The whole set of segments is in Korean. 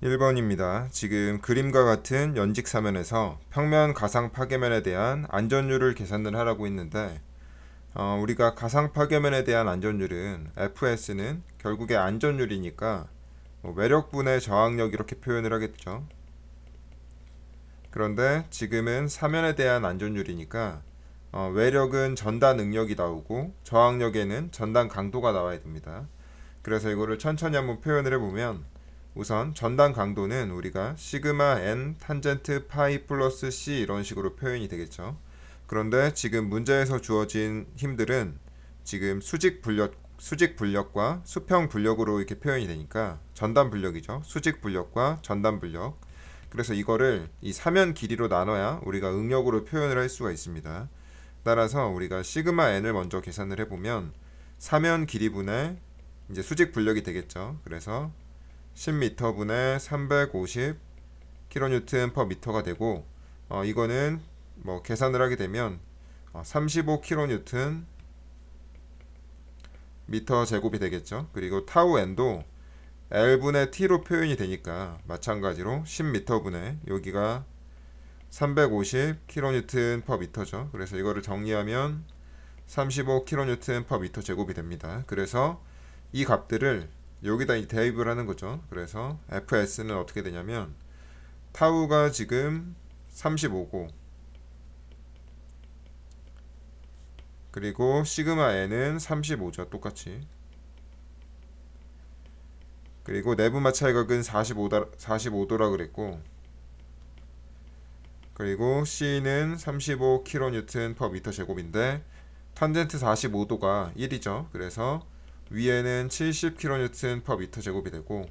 1번입니다. 지금 그림과 같은 연직 사면에서 평면 가상 파괴면에 대한 안전율을 계산을 하라고 했는데 우리가 가상 파괴면에 대한 안전율은 FS는 결국에 안전율이니까 외력분의 저항력 이렇게 표현을 하겠죠. 그런데 지금은 사면에 대한 안전율이니까 외력은 전단 능력이 나오고 저항력에는 전단 강도가 나와야 됩니다. 그래서 이거를 천천히 한번 표현을 해보면 우선 전단 강도는 우리가 시그마 n 탄젠트 파이 플러스 c 이런 식으로 표현이 되겠죠. 그런데 지금 문제에서 주어진 힘들은 지금 수직 불력과 수평 불력으로 이렇게 표현이 되니까 전단 불력이죠. 수직 불력과 전단 불력. 그래서 이거를 이 사면 길이로 나눠야 우리가 응력으로 표현을 할 수가 있습니다. 따라서 우리가 시그마 n을 먼저 계산을 해보면 사면 길이분의 이제 수직 불력이 되겠죠. 그래서 10m 분의 350 kN per m가 되고 이거는 뭐 계산을 하게 되면 35 kN 미터 제곱이 되겠죠. 그리고 타우 n도 L분의 T로 표현이 되니까 마찬가지로 10m 분의 여기가 350 kN per m죠. 그래서 이거를 정리하면 35 kN per m 제곱이 됩니다. 그래서 이 값들을 여기다 대입을 하는 거죠. 그래서 FS는 어떻게 되냐면 타우가 지금 35고 그리고 시그마 n은 35죠. 똑같이. 그리고 내부 마찰각은 45도라 그랬고 그리고 C는 35 kN per m 제곱인데 탄젠트 45도가 1이죠. 그래서 위에는 70 kN per m 제곱이 되고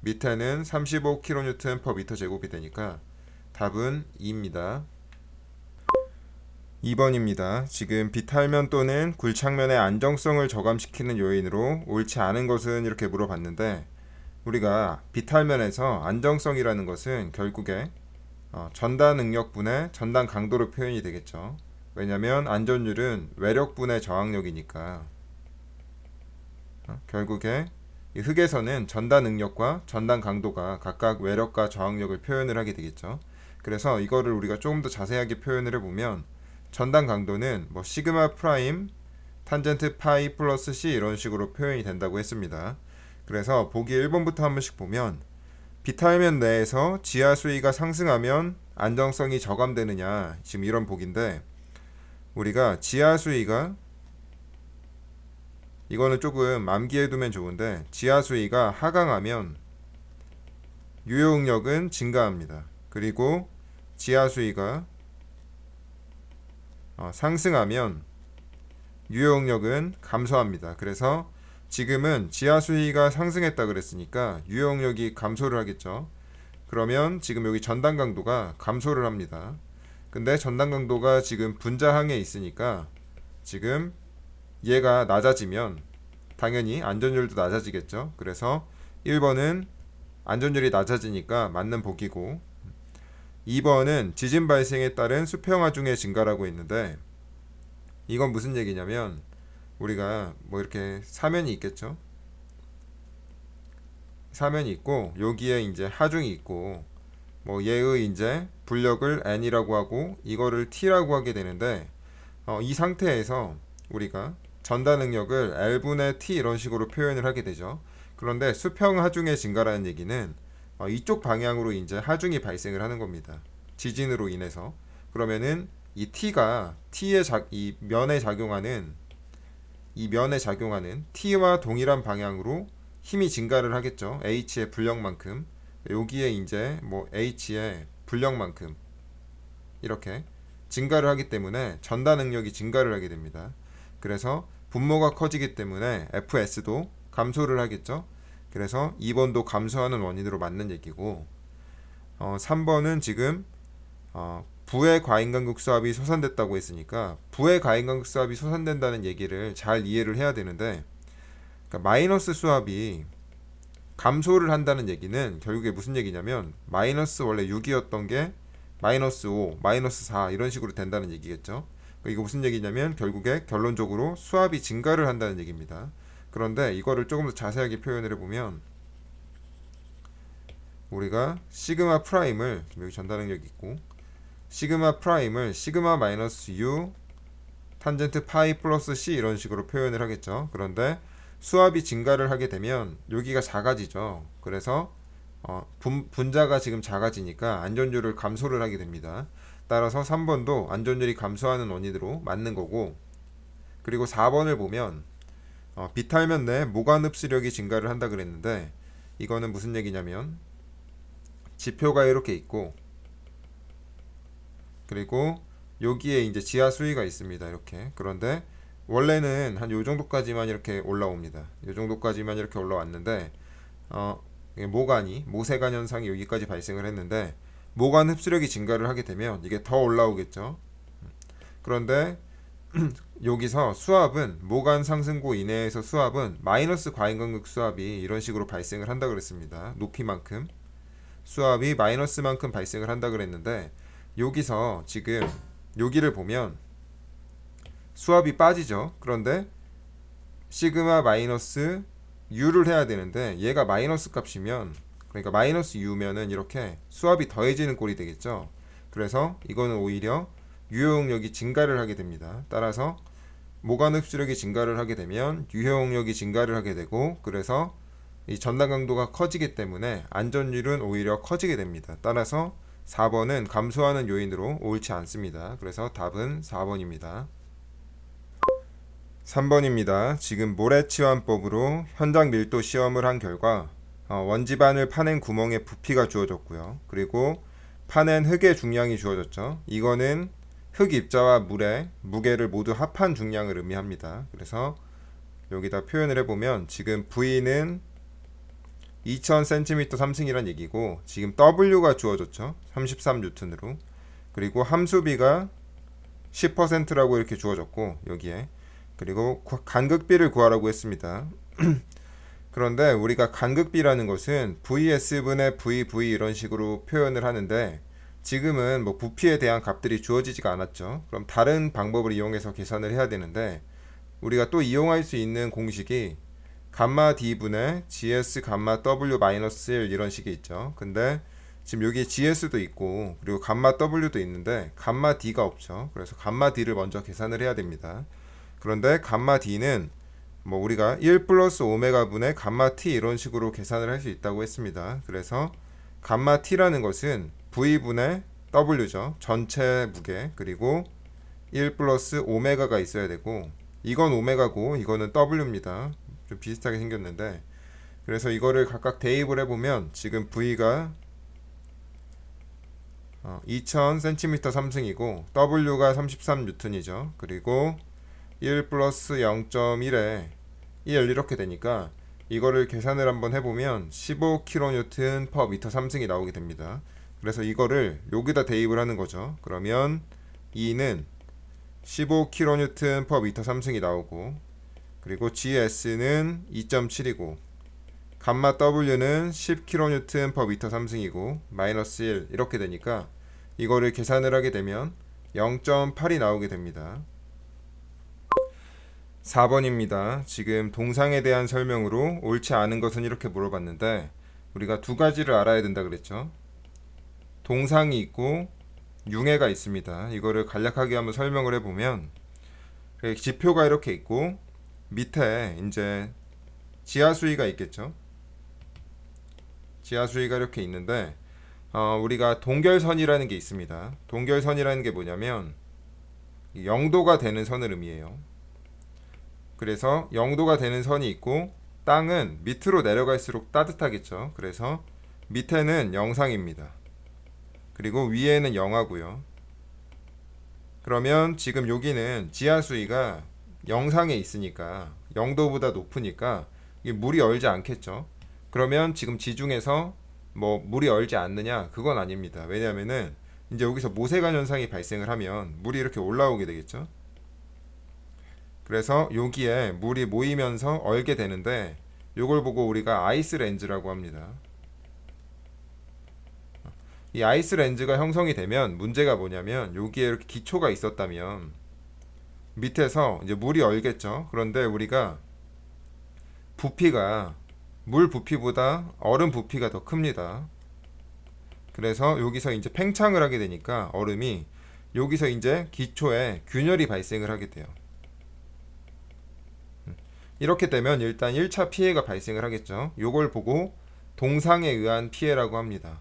밑에는 35 kN per m 제곱이 되니까 답은 2입니다. 2번입니다. 지금 비탈면 또는 굴착면의 안정성을 저감시키는 요인으로 옳지 않은 것은 이렇게 물어봤는데 우리가 비탈면에서 안정성이라는 것은 결국에 전단 능력분의 전단 강도로 표현이 되겠죠. 왜냐하면 안전율은 외력분의 저항력이니까 결국에 이 흙에서는 전단 능력과 전단 강도가 각각 외력과 저항력을 표현을 하게 되겠죠. 그래서 이거를 우리가 조금 더 자세하게 표현을 해보면 전단 강도는 뭐 시그마 프라임 탄젠트 파이 플러스 c 이런 식으로 표현이 된다고 했습니다. 그래서 보기 1번부터 한 번씩 보면 비탈면 내에서 지하 수위가 상승하면 안정성이 저감되느냐 지금 이런 보기인데 우리가 지하 수위가 이거는 조금 암기해 두면 좋은데 지하 수위가 하강하면 유효응력은 증가합니다. 그리고 지하 수위가 상승하면 유효응력은 감소합니다. 그래서 지금은 지하 수위가 상승했다 그랬으니까 유효응력이 감소를 하겠죠. 그러면 지금 여기 전단 강도가 감소를 합니다. 근데 전단 강도가 지금 분자항에 있으니까 지금 얘가 낮아지면 당연히 안전율도 낮아지겠죠. 그래서 1번은 안전율이 낮아지니까 맞는 보기고 2번은 지진 발생에 따른 수평하중의 증가라고 했는데 이건 무슨 얘기냐면 우리가 뭐 이렇게 사면이 있겠죠. 사면이 있고 여기에 이제 하중이 있고 뭐 얘의 이제 불력을 n이라고 하고 이거를 t라고 하게 되는데 이 상태에서 우리가 전단 능력을 L분의 T 이런 식으로 표현을 하게 되죠. 그런데 수평 하중의 증가라는 얘기는 이쪽 방향으로 이제 하중이 발생을 하는 겁니다. 지진으로 인해서. 그러면은 이 T가 이 면에 작용하는 T와 동일한 방향으로 힘이 증가를 하겠죠. H의 불력만큼. 여기에 이제 뭐 H의 불력만큼 이렇게 증가를 하기 때문에 전단 능력이 증가를 하게 됩니다. 그래서 분모가 커지기 때문에 FS도 감소를 하겠죠. 그래서 2번도 감소하는 원인으로 맞는 얘기고 3번은 지금 부의 과인간극 수압이 소산됐다고 했으니까 부의 과인간극 수압이 소산된다는 얘기를 잘 이해를 해야 되는데 그러니까 마이너스 수압이 감소를 한다는 얘기는 결국에 무슨 얘기냐면 마이너스 원래 6이었던 게 마이너스 5, 마이너스 4 이런 식으로 된다는 얘기겠죠. 이거 무슨 얘기냐면 결국에 결론적으로 수압이 증가를 한다는 얘기입니다. 그런데 이거를 조금 더 자세하게 표현을 해보면 우리가 시그마 프라임을 여기 전다 능력이 있고 시그마 프라임을 시그마 마이너스 U 탄젠트 파이 플러스 C 이런 식으로 표현을 하겠죠. 그런데 수압이 증가를 하게 되면 여기가 작아지죠. 그래서 분자가 지금 작아지니까 안전율을 감소를 하게 됩니다. 따라서 3번도 안전율이 감소하는 원인으로 맞는 거고, 그리고 4번을 보면 비탈면 내 모관 흡수력이 증가를 한다 그랬는데 이거는 무슨 얘기냐면 지표가 이렇게 있고 그리고 여기에 이제 지하 수위가 있습니다. 이렇게. 그런데 원래는 한 요 정도까지만 이렇게 올라옵니다. 요 정도까지만 이렇게 올라왔는데 모세관 현상이 여기까지 발생을 했는데 모관 흡수력이 증가를 하게 되면 이게 더 올라오겠죠. 그런데 여기서 수압은 모관 상승고 이내에서 수압은 마이너스 과잉간극 수압이 이런 식으로 발생을 한다 그랬습니다. 높이만큼 수압이 마이너스만큼 발생을 한다 그랬는데 여기서 지금 여기를 보면 수압이 빠지죠. 그런데 시그마 마이너스 U를 해야 되는데 얘가 마이너스 값이면, 그러니까 마이너스 U면은 이렇게 수압이 더해지는 꼴이 되겠죠. 그래서 이거는 오히려 유효용력이 증가를 하게 됩니다. 따라서 모관 흡수력이 증가를 하게 되면 유효용력이 증가를 하게 되고, 그래서 이 전단 강도가 커지기 때문에 안전율은 오히려 커지게 됩니다. 따라서 4번은 감소하는 요인으로 옳지 않습니다. 그래서 답은 4번입니다. 3번입니다. 지금 모래치환법으로 현장 밀도 시험을 한 결과 원지반을 파낸 구멍에 부피가 주어졌고요. 그리고 파낸 흙의 중량이 주어졌죠. 이거는 흙 입자와 물의 무게를 모두 합한 중량을 의미합니다. 그래서 여기다 표현을 해보면 지금 V는 2000cm 3승이란 얘기고 지금 W가 주어졌죠. 33N으로. 그리고 함수비가 10%라고 이렇게 주어졌고 여기에, 그리고 간극비를 구하라고 했습니다. 그런데 우리가 간극비라는 것은 VS분의 VV 이런 식으로 표현을 하는데 지금은 뭐 부피에 대한 값들이 주어지지가 않았죠. 그럼 다른 방법을 이용해서 계산을 해야 되는데 우리가 또 이용할 수 있는 공식이 감마 D분의 GS 감마 W 마이너스 1 이런 식이 있죠. 근데 지금 여기에 GS도 있고 그리고 감마 W도 있는데 감마 D가 없죠. 그래서 감마 D를 먼저 계산을 해야 됩니다. 그런데 감마 D는 뭐 우리가 1 플러스 오메가 분의 감마 T 이런 식으로 계산을 할 수 있다고 했습니다. 그래서 감마 T라는 것은 V분의 W죠. 전체 무게, 그리고 1 플러스 오메가가 있어야 되고 이건 오메가고 이거는 W입니다. 좀 비슷하게 생겼는데, 그래서 이거를 각각 대입을 해보면 지금 V가 2000cm 3승이고 W가 33N이죠. 그리고 1 플러스 0.1에 1 이렇게 되니까 이거를 계산을 한번 해보면 15kN per m 3승이 나오게 됩니다. 그래서 이거를 여기다 대입을 하는 거죠. 그러면 E는 15kN per m 3승이 나오고, 그리고 GS는 2.7이고 감마 W는 10kN per m 3승이고 마이너스 1 이렇게 되니까 이거를 계산을 하게 되면 0.8이 나오게 됩니다. 4번입니다. 지금 동상에 대한 설명으로 옳지 않은 것은 이렇게 물어봤는데 우리가 두 가지를 알아야 된다 그랬죠. 동상이 있고 융해가 있습니다. 이거를 간략하게 한번 설명을 해보면 지표가 이렇게 있고 밑에 이제 지하수위가 있겠죠. 지하수위가 이렇게 있는데 우리가 동결선이라는 게 있습니다. 동결선이라는 게 뭐냐면 0도가 되는 선을 의미해요. 그래서 0도가 되는 선이 있고 땅은 밑으로 내려갈수록 따뜻하겠죠. 그래서 밑에는 영상입니다. 그리고 위에는 영하고요. 그러면 지금 여기는 지하수위가 영상에 있으니까 0도보다 높으니까 이게 물이 얼지 않겠죠. 그러면 지금 지중에서 뭐 물이 얼지 않느냐? 그건 아닙니다. 왜냐하면은 이제 여기서 모세관 현상이 발생을 하면 물이 이렇게 올라오게 되겠죠. 그래서 여기에 물이 모이면서 얼게 되는데 이걸 보고 우리가 아이스 렌즈라고 합니다. 이 아이스 렌즈가 형성이 되면 문제가 뭐냐면 여기에 이렇게 기초가 있었다면 밑에서 이제 물이 얼겠죠. 그런데 우리가 부피가 물 부피보다 얼음 부피가 더 큽니다. 그래서 여기서 이제 팽창을 하게 되니까 얼음이 여기서 이제 기초에 균열이 발생을 하게 돼요. 이렇게 되면 일단 1차 피해가 발생을 하겠죠. 요걸 보고 동상에 의한 피해라고 합니다.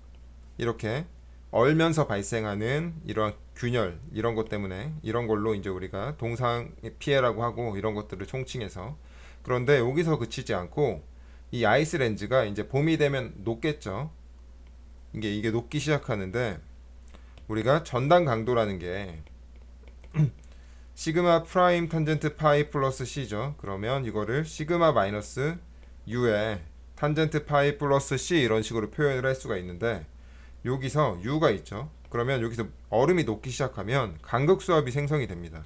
이렇게 얼면서 발생하는 이러한 균열 이런 것 때문에 이런 걸로 이제 우리가 동상 피해라고 하고 이런 것들을 총칭해서. 그런데 여기서 그치지 않고 이 아이스 렌즈가 이제 봄이 되면 녹겠죠. 이게 녹기 시작하는데 우리가 전단 강도라는 게 시그마 프라임 탄젠트 파이 플러스 C죠. 그러면 이거를 시그마 마이너스 U에 탄젠트 파이 플러스 C 이런 식으로 표현을 할 수가 있는데 여기서 U가 있죠. 그러면 여기서 얼음이 녹기 시작하면 간극 수압이 생성이 됩니다.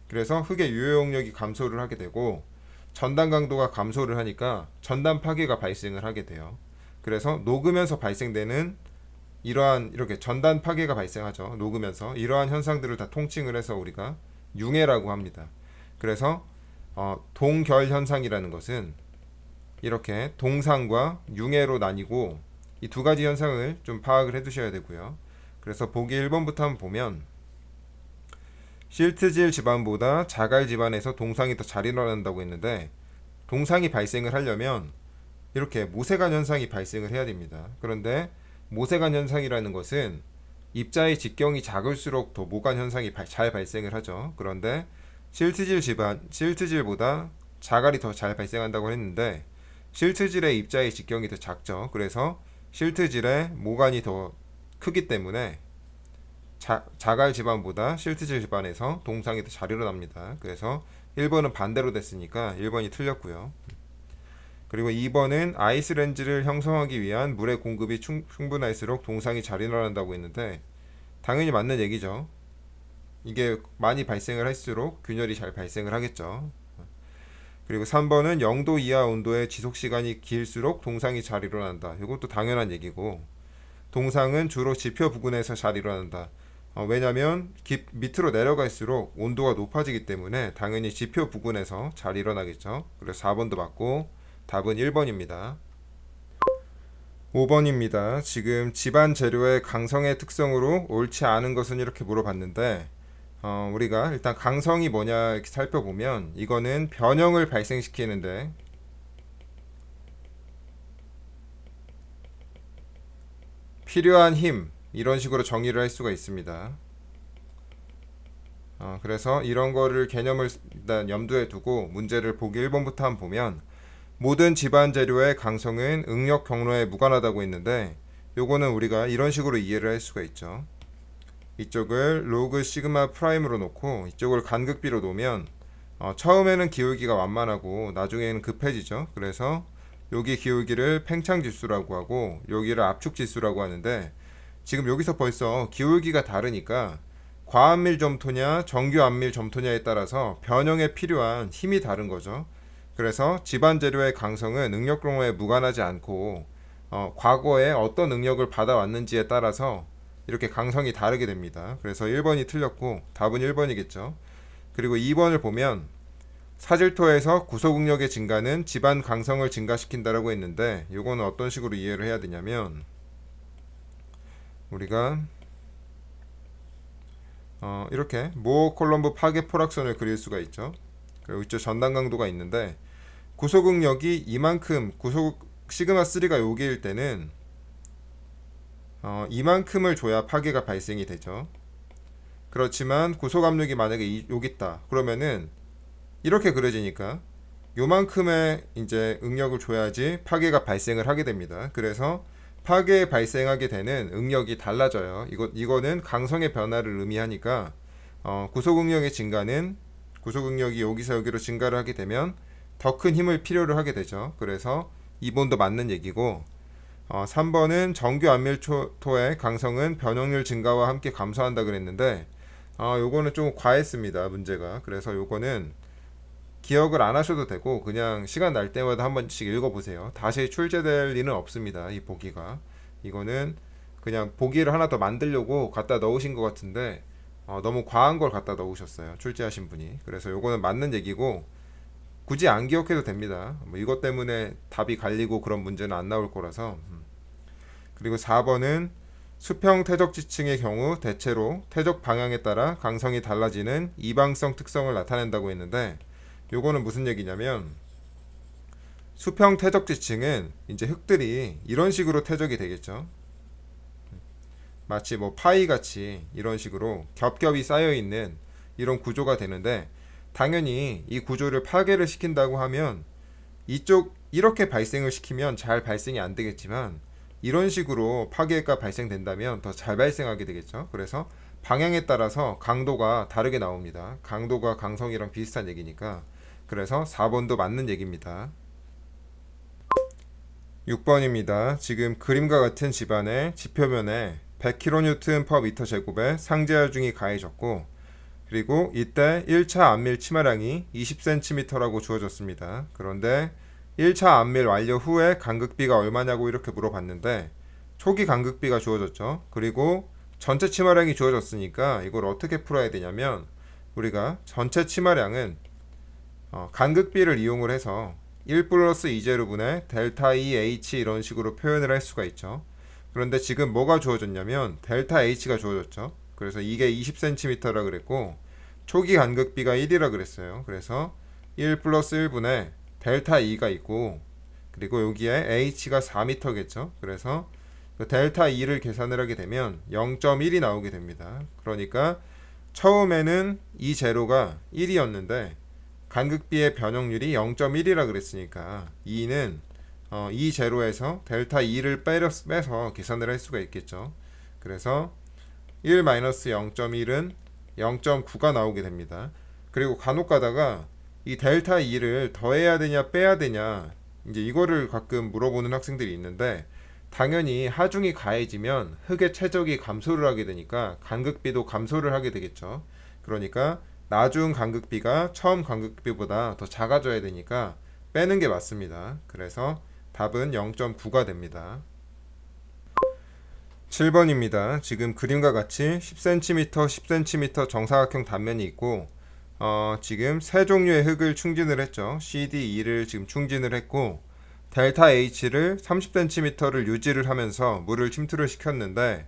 그래서 흙의 유효용력이 감소를 하게 되고 전단 강도가 감소를 하니까 전단 파괴가 발생을 하게 돼요. 그래서 녹으면서 발생되는 이러한 이렇게 전단 파괴가 발생하죠. 녹으면서 이러한 현상들을 다 통칭을 해서 우리가 융해라고 합니다. 그래서 동결 현상이라는 것은 이렇게 동상과 융해로 나뉘고 이 두 가지 현상을 좀 파악을 해 두셔야 되고요. 그래서 보기 1번부터 한번 보면 실트질 지반보다 자갈 지반에서 동상이 더 잘 일어난다고 했는데 동상이 발생을 하려면 이렇게 모세관 현상이 발생을 해야 됩니다. 그런데 모세관 현상이라는 것은 입자의 직경이 작을수록 더 모관 현상이 잘 발생을 하죠. 그런데 실트질보다 자갈이 더 잘 발생한다고 했는데 실트질의 입자의 직경이 더 작죠. 그래서 실트질의 모관이 더 크기 때문에 자갈 지반보다 실트질 지반에서 동상이 더 잘 일어납니다. 그래서 1번은 반대로 됐으니까 1번이 틀렸고요. 그리고 2번은 아이스 렌즈를 형성하기 위한 물의 공급이 충분할수록 동상이 잘 일어난다고 했는데 당연히 맞는 얘기죠. 이게 많이 발생을 할수록 균열이 잘 발생을 하겠죠. 그리고 3번은 0도 이하 온도의 지속시간이 길수록 동상이 잘 일어난다. 이것도 당연한 얘기고 동상은 주로 지표 부근에서 잘 일어난다. 왜냐하면 밑으로 내려갈수록 온도가 높아지기 때문에 당연히 지표 부근에서 잘 일어나겠죠. 그래서 4번도 맞고 답은 1번입니다. 5번입니다. 지금 집안 재료의 강성의 특성으로 옳지 않은 것은 이렇게 물어봤는데 우리가 일단 강성이 뭐냐 이렇게 살펴보면 이거는 변형을 발생시키는데 필요한 힘 이런 식으로 정의를 할 수가 있습니다. 그래서 이런 거를 개념을 일단 염두에 두고 문제를 보기 1번부터 한번 보면 모든 집안 재료의 강성은 응력 경로에 무관하다고 했는데 요거는 우리가 이런 식으로 이해를 할 수가 있죠. 이쪽을 로그 시그마 프라임으로 놓고 이쪽을 간극비로 놓으면 처음에는 기울기가 완만하고 나중에는 급해지죠. 그래서 여기 기울기를 팽창 지수라고 하고 여기를 압축 지수라고 하는데 지금 여기서 벌써 기울기가 다르니까 과안밀 점토냐 정규 안밀 점토냐에 따라서 변형에 필요한 힘이 다른 거죠. 그래서 집안 재료의 강성은 응력 경로에 무관하지 않고 과거에 어떤 응력을 받아왔는지에 따라서 이렇게 강성이 다르게 됩니다. 그래서 1번이 틀렸고 답은 1번이겠죠. 그리고 2번을 보면 사질토에서 구속 응력의 증가는 집안 강성을 증가시킨다라고 했는데 이거는 어떤 식으로 이해를 해야 되냐면 우리가 이렇게 모어 콜럼브 파괴 포락선을 그릴 수가 있죠. 그리고 이쪽 전단 강도가 있는데 구속 응력이 이만큼 구속 시그마 3가 여기일 때는 이만큼을 줘야 파괴가 발생이 되죠. 그렇지만 구속 압력이 만약에 여기 있다 그러면은 이렇게 그려지니까 요만큼의 이제 응력을 줘야지 파괴가 발생을 하게 됩니다. 그래서 파괴 발생하게 되는 응력이 달라져요. 이거는 강성의 변화를 의미하니까 구속 응력의 증가는 구속 응력이 여기서 여기로 증가를 하게 되면 더 큰 힘을 필요로 하게 되죠. 그래서 2번도 맞는 얘기고 3번은 정규 안밀토의 강성은 변형률 증가와 함께 감소한다 그랬는데 요거는 좀 과했습니다. 문제가. 그래서 요거는 기억을 안 하셔도 되고 그냥 시간 날 때마다 한 번씩 읽어보세요. 다시 출제될 리는 없습니다. 이 보기가. 이거는 그냥 보기를 하나 더 만들려고 갖다 넣으신 것 같은데 너무 과한 걸 갖다 넣으셨어요. 출제하신 분이. 그래서 요거는 맞는 얘기고 굳이 안 기억해도 됩니다. 뭐 이것 때문에 답이 갈리고 그런 문제는 안 나올 거라서. 그리고 4번은 수평 퇴적 지층의 경우 대체로 퇴적 방향에 따라 강성이 달라지는 이방성 특성을 나타낸다고 했는데, 요거는 무슨 얘기냐면 수평 퇴적 지층은 이제 흙들이 이런 식으로 퇴적이 되겠죠. 마치 뭐 파이 같이 이런 식으로 겹겹이 쌓여 있는 이런 구조가 되는데, 당연히 이 구조를 파괴를 시킨다고 하면 이쪽 이렇게 발생을 시키면 잘 발생이 안 되겠지만, 이런 식으로 파괴가 발생된다면 더 잘 발생하게 되겠죠. 그래서 방향에 따라서 강도가 다르게 나옵니다. 강도가 강성이랑 비슷한 얘기니까. 그래서 4번도 맞는 얘기입니다. 6번입니다. 지금 그림과 같은 집안의 지표면에 100kN/m 제곱의 상재하중이 가해졌고, 그리고 이때 1차 안밀 치마량이 20cm라고 주어졌습니다. 그런데 1차 안밀 완료 후에 간극비가 얼마냐고 이렇게 물어봤는데, 초기 간극비가 주어졌죠. 그리고 전체 치마량이 주어졌으니까 이걸 어떻게 풀어야 되냐면, 우리가 전체 치마량은 간극비를 이용을 해서 1 플러스 2제곱분의 델타 EH 이런 식으로 표현을 할 수가 있죠. 그런데 지금 뭐가 주어졌냐면 델타 H가 주어졌죠. 그래서 이게 20cm라 그랬고, 초기 간극비가 1이라 그랬어요. 그래서 1 플러스 1분의 델타 E가 있고, 그리고 여기에 H가 4m겠죠. 그래서 그 델타 E를 계산을 하게 되면 0.1이 나오게 됩니다. 그러니까 처음에는 이 제로가 1이었는데 간극비의 변형률이 0.1이라 그랬으니까 2는 이 제로에서 델타 2를 빼서 계산을 할 수가 있겠죠. 그래서 1-0.1은 0.9가 나오게 됩니다. 그리고 간혹 가다가 이 델타 2를 더해야 되냐 빼야 되냐 이제 이거를 가끔 물어보는 학생들이 있는데, 당연히 하중이 가해지면 흙의 최적이 감소를 하게 되니까 간극비도 감소를 하게 되겠죠. 그러니까 나중 간극비가 처음 간극비보다 더 작아져야 되니까 빼는 게 맞습니다. 그래서 답은 0.9가 됩니다. 7번입니다. 지금 그림과 같이 10cm, 10cm 정사각형 단면이 있고, 지금 세 종류의 흙을 충진을 했죠. CDE를 지금 충진을 했고, 델타 H를 30cm를 유지를 하면서 물을 침투를 시켰는데,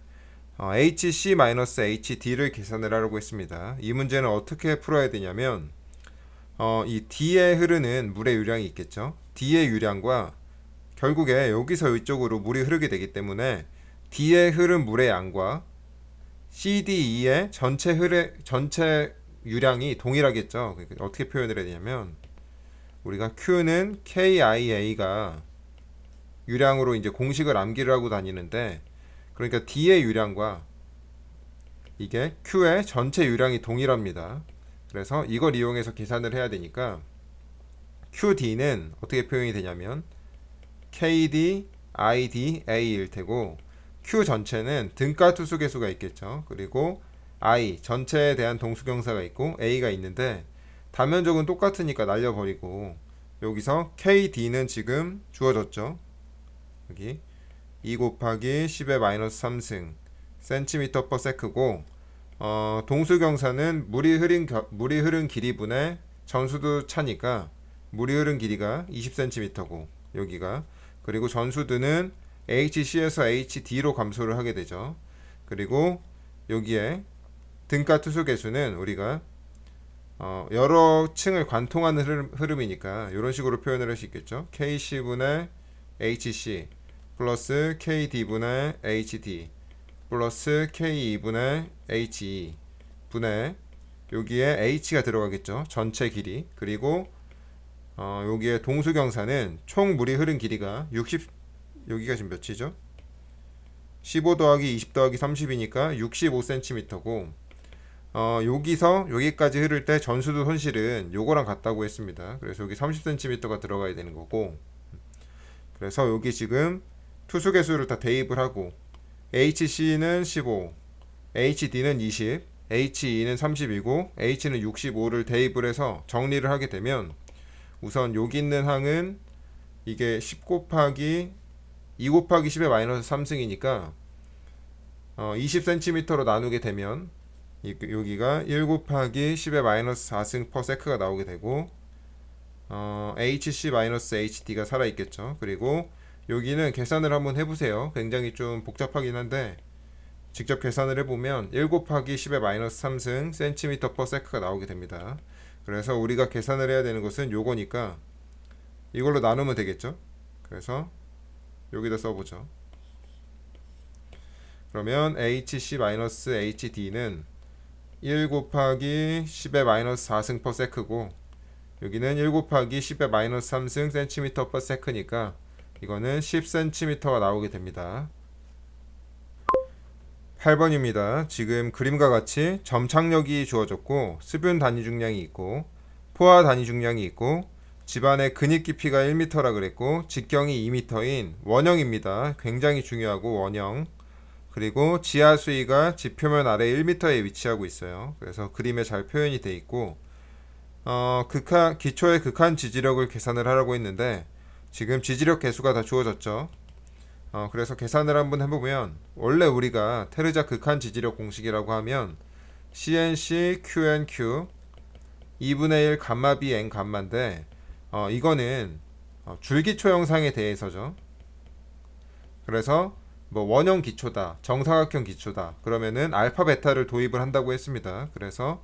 HC-HD를 계산을 하려고 했습니다. 이 문제는 어떻게 풀어야 되냐면, 이 D에 흐르는 물의 유량이 있겠죠. D의 유량과 결국에 여기서 이쪽으로 물이 흐르게 되기 때문에 D에 흐른 물의 양과 CDE의 전체 유량이 동일하겠죠. 어떻게 표현을 해야 되냐면, 우리가 Q는 KIA가 유량으로 이제 공식을 암기를 하고 다니는데, 그러니까 D의 유량과 이게 Q의 전체 유량이 동일합니다. 그래서 이걸 이용해서 계산을 해야 되니까 QD는 어떻게 표현이 되냐면 KD, ID, A일 테고, Q 전체는 등가 투수 계수가 있겠죠. 그리고 I 전체에 대한 동수경사가 있고 A가 있는데, 단면적은 똑같으니까 날려버리고 여기서 KD는 지금 주어졌죠. 여기 2 곱하기 10의 마이너스 3승 cm per sec고, 동수경사는 물이 흐른 길이분의 전수도 차니까 물이 흐른 길이가 20cm고 여기가, 그리고 전수도는 HC에서 HD로 감소를 하게 되죠. 그리고 여기에 등가 투수 계수는 우리가 여러 층을 관통하는 흐름이니까 이런 식으로 표현을 할 수 있겠죠. KC분의 HC 플러스 KD분의 HD 플러스 KE분의 HE 분의 여기에 H가 들어가겠죠. 전체 길이. 그리고 여기에 동수경사는 총 물이 흐른 길이가 60, 여기가 지금 몇이죠? 15 더하기 20 더하기 30이니까 65cm고, 여기서 여기까지 흐를 때 전수도 손실은 요거랑 같다고 했습니다. 그래서 여기 30cm가 들어가야 되는 거고, 그래서 여기 지금 투수 개수를 다 대입을 하고 HC는 15, HD는 20, HE는 30이고 H는 65를 대입을 해서 정리를 하게 되면, 우선 여기 있는 항은 이게 10 곱하기 2 곱하기 10의 마이너스 3승이니까 20cm로 나누게 되면 여기가 1 곱하기 10의 마이너스 4승 per sec가 나오게 되고, HC-HD가 살아있겠죠. 그리고 여기는 계산을 한번 해보세요. 굉장히 좀 복잡하긴 한데 직접 계산을 해보면 1 곱하기 10의 마이너스 3승 센티미터 퍼 세크가 나오게 됩니다. 그래서 우리가 계산을 해야 되는 것은 요거니까 이걸로 나누면 되겠죠. 그래서 여기다 써보죠. 그러면 HC-HD는 1 곱하기 10의 마이너스 4승 퍼 세크고 여기는 1 곱하기 10의 마이너스 3승 센티미터 퍼 세크니까 이거는 10cm가 나오게 됩니다. 8번입니다. 지금 그림과 같이 점착력이 주어졌고 수분 단위 중량이 있고 포화 단위 중량이 있고 집안의 근입 깊이가 1m라 그랬고 직경이 2m인 원형입니다. 굉장히 중요하고 원형. 그리고 지하 수위가 지표면 아래 1m에 위치하고 있어요. 그래서 그림에 잘 표현이 돼 있고 기초의 극한 지지력을 계산을 하라고 했는데 지금 지지력 계수가 다 주어졌죠. 그래서 계산을 한번 해보면 원래 우리가 테르자 극한 지지력 공식이라고 하면 CNC QNQ 2분의 1 감마 B N 감마인데 이거는 줄기초 형상에 대해서죠. 그래서 뭐 원형 기초다, 정사각형 기초다 그러면은 알파 베타를 도입을 한다고 했습니다. 그래서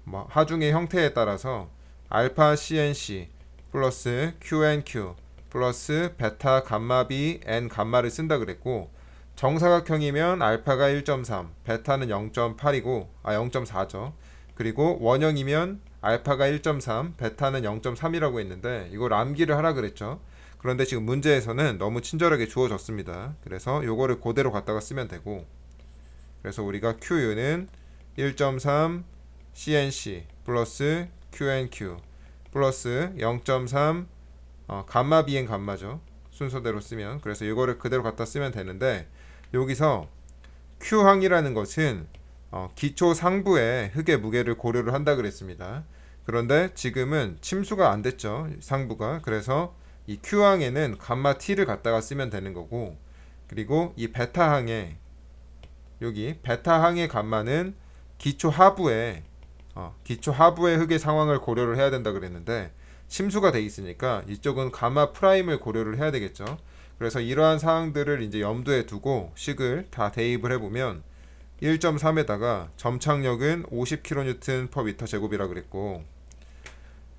뭐 하중의 형태에 따라서 알파 CNC 플러스 QNQ 플러스 베타 감마 B N 감마를 쓴다 그랬고 정사각형이면 알파가 1.3 베타는 0.8이고 0.4죠. 그리고 원형이면 알파가 1.3 베타는 0.3이라고 했는데 이걸 암기를 하라 그랬죠. 그런데 지금 문제에서는 너무 친절하게 주어졌습니다. 그래서 요거를 그대로 갖다가 쓰면 되고 그래서 우리가 QU는 1.3 CNC 플러스 QNQ 플러스 0.3 감마 비행 감마죠. 순서대로 쓰면 그래서 이거를 그대로 갖다 쓰면 되는데 여기서 Q항이라는 것은 기초 상부의 흙의 무게를 고려를 한다 그랬습니다. 그런데 지금은 침수가 안 됐죠. 상부가. 그래서 이 Q항에는 감마 T를 갖다가 쓰면 되는 거고 그리고 이 베타항에 여기 베타항의 감마는 기초 하부의 흙의 상황을 고려를 해야 된다 그랬는데 침수가 돼 있으니까 이쪽은 가마 프라임을 고려를 해야 되겠죠. 그래서 이러한 사항들을 이제 염두에 두고 식을 다 대입을 해보면 1.3에다가 점착력은 50kN per m 제곱이라 그랬고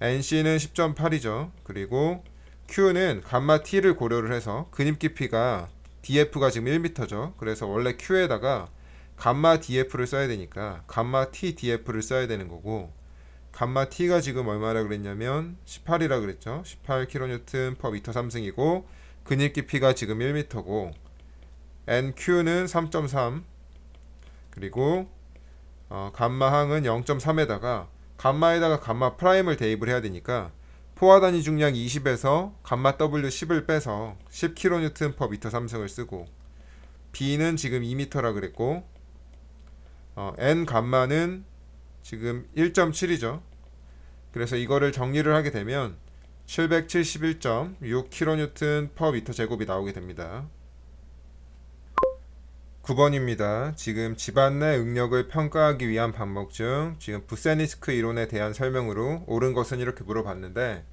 NC는 10.8이죠. 그리고 Q는 감마 T를 고려를 해서 근입 깊이가 DF가 지금 1m죠. 그래서 원래 Q에다가 감마 DF를 써야 되니까 감마 T DF를 써야 되는 거고 감마 T가 지금 얼마라 그랬냐면 18이라 그랬죠. 18kN per m 3승이고 근입 깊이가 지금 1m고 NQ는 3.3 그리고 감마항은 0.3에다가 감마에다가 감마 프라임을 대입을 해야 되니까 포화 단위 중량 20에서 감마 W 10을 빼서 10kN per m 3승을 쓰고 B는 지금 2m라 그랬고 N 감마는 지금 1.7이죠. 그래서 이거를 정리를 하게 되면 771.6kN per m 제곱이 나오게 됩니다. 9번입니다. 지금 집안 내 응력을 평가하기 위한 방법 중 지금 부세니스크 이론에 대한 설명으로 옳은 것은 이렇게 물어봤는데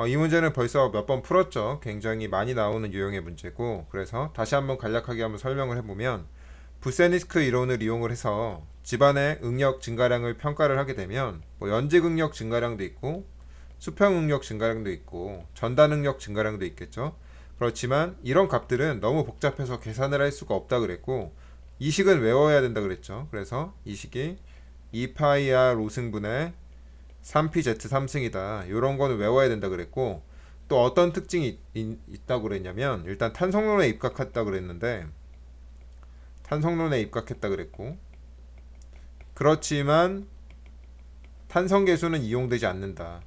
이 문제는 벌써 몇 번 풀었죠. 굉장히 많이 나오는 유형의 문제고 그래서 다시 한번 간략하게 한번 설명을 해보면 부세니스크 이론을 이용을 해서 집안의 응력 증가량을 평가를 하게 되면 뭐 연직 응력 증가량도 있고 수평 응력 증가량도 있고 전단 응력 증가량도 있겠죠. 그렇지만 이런 값들은 너무 복잡해서 계산을 할 수가 없다 그랬고 이 식은 외워야 된다 그랬죠. 그래서 이 식이 2파이r 5승분의 3pz 3승이다. 이런 거는 외워야 된다 그랬고 또 어떤 특징이 있다고 그랬냐면 일단 탄성론에 입각했다 그랬는데 탄성론에 입각했다 그랬고 그렇지만 탄성계수는 이용되지 않는다.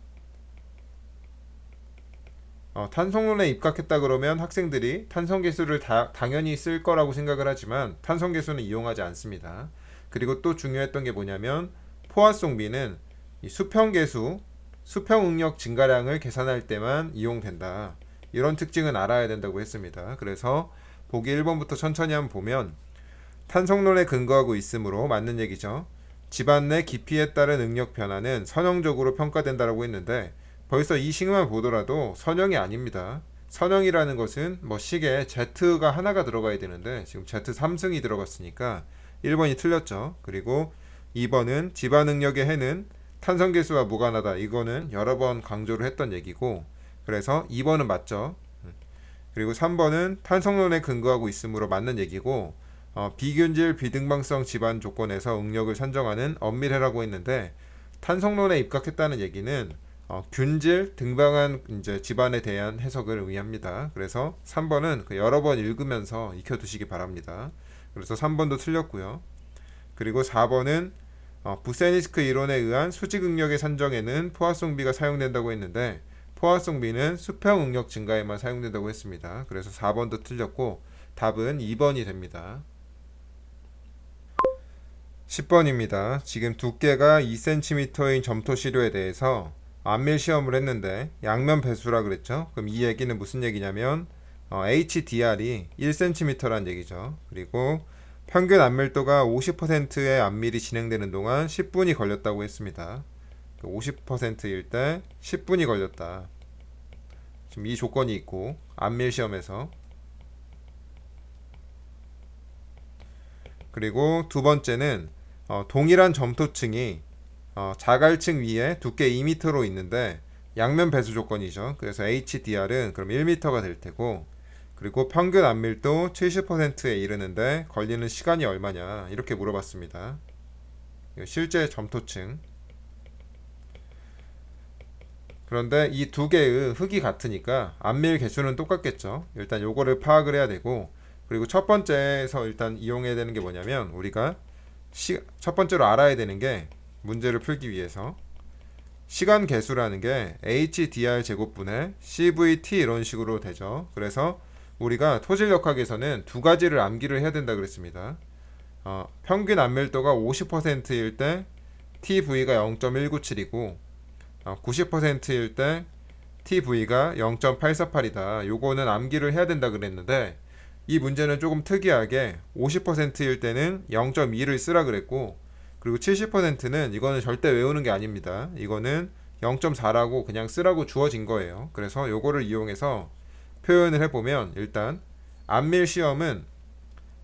탄성론에 입각했다 그러면 학생들이 탄성계수를 당연히 쓸 거라고 생각을 하지만 탄성계수는 이용하지 않습니다. 그리고 또 중요했던 게 뭐냐면 포화송비는 이 수평계수, 수평응력 증가량을 계산할 때만 이용된다. 이런 특징은 알아야 된다고 했습니다. 그래서 보기 1번부터 천천히 한번 보면 탄성론에 근거하고 있으므로 맞는 얘기죠. 집안 내 깊이에 따른 응력 변화는 선형적으로 평가된다라고 했는데 벌써 이 식만 보더라도 선형이 아닙니다. 선형이라는 것은 뭐 식에 Z가 하나가 들어가야 되는데 지금 Z 3승이 들어갔으니까 1번이 틀렸죠. 그리고 2번은 지바 능력의 해는 탄성계수와 무관하다. 이거는 여러 번 강조를 했던 얘기고, 그래서 2번은 맞죠. 그리고 3번은 탄성론에 근거하고 있으므로 맞는 얘기고, 비균질 비등방성 집안 조건에서 응력을 산정하는 엄밀해라고 했는데, 탄성론에 입각했다는 얘기는 균질 등방한 이제 집안에 대한 해석을 의미합니다. 그래서 3번은 여러 번 읽으면서 익혀두시기 바랍니다. 그래서 3번도 틀렸고요. 그리고 4번은 부세니스크 이론에 의한 수직 응력의 산정에는 포화성비가 사용된다고 했는데, 포화성비는 수평 응력 증가에만 사용된다고 했습니다. 그래서 4번도 틀렸고 답은 2번이 됩니다. 10번입니다. 지금 두께가 2cm인 점토 시료에 대해서 안밀 시험을 했는데 양면 배수라 그랬죠. 그럼 이 얘기는 무슨 얘기냐면 HDR이 1cm란 얘기죠. 그리고 평균 안밀도가 50%의 안밀이 진행되는 동안 10분이 걸렸다고 했습니다. 50%일 때 10분이 걸렸다. 지금 이 조건이 있고, 안밀 시험에서. 그리고 두 번째는 동일한 점토층이 자갈층 위에 두께 2m로 있는데 양면 배수 조건이죠. 그래서 HDR은 그럼 1m가 될 테고, 그리고 평균 안밀도 70%에 이르는데 걸리는 시간이 얼마냐, 이렇게 물어봤습니다. 실제 점토층. 그런데 이 두 개의 흙이 같으니까 안밀 개수는 똑같겠죠. 일단 요거를 파악을 해야 되고, 그리고 첫 번째에서 일단 이용해야 되는 게 뭐냐면, 우리가 첫 번째로 알아야 되는 게, 문제를 풀기 위해서 시간 개수라는 게 HDR 제곱분의 CVT 이런 식으로 되죠. 그래서 우리가 토질역학에서는 두 가지를 암기를 해야 된다 그랬습니다. 평균 안밀도가 50%일 때 TV가 0.197이고 90%일 때 TV가 0.848이다. 요거는 암기를 해야 된다 그랬는데, 이 문제는 조금 특이하게 50%일 때는 0.2를 쓰라 그랬고, 그리고 70%는 이거는 절대 외우는 게 아닙니다. 이거는 0.4라고 그냥 쓰라고 주어진 거예요. 그래서 요거를 이용해서 표현을 해보면, 일단 안밀 시험은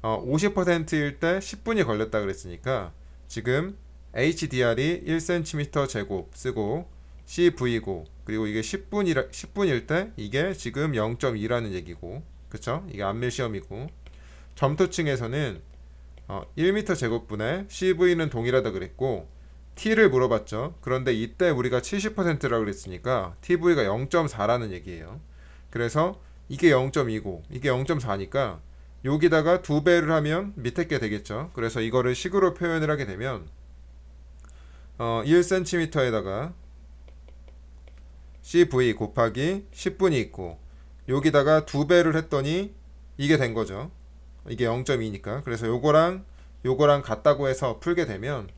50%일 때 10분이 걸렸다 그랬으니까 지금 HDR이 1cm 제곱 쓰고 CV고, 그리고 이게 10분일 때 이게 지금 0.2라는 얘기고, 그쵸? 이게 안밀 시험이고, 점토층에서는 1m 제곱분의 CV는 동일하다 그랬고 T를 물어봤죠. 그런데 이때 우리가 70%라고 그랬으니까 TV가 0.4라는 얘기예요. 그래서 이게 0.2고 이게 0.4니까 여기다가 2배를 하면 밑에 게 되겠죠. 그래서 이거를 식으로 표현을 하게 되면 1cm에다가 CV 곱하기 10분이 있고, 여기다가 2배를 했더니 이게 된 거죠. 이게 0.2니까. 그래서 요거랑 같다고 해서 풀게 되면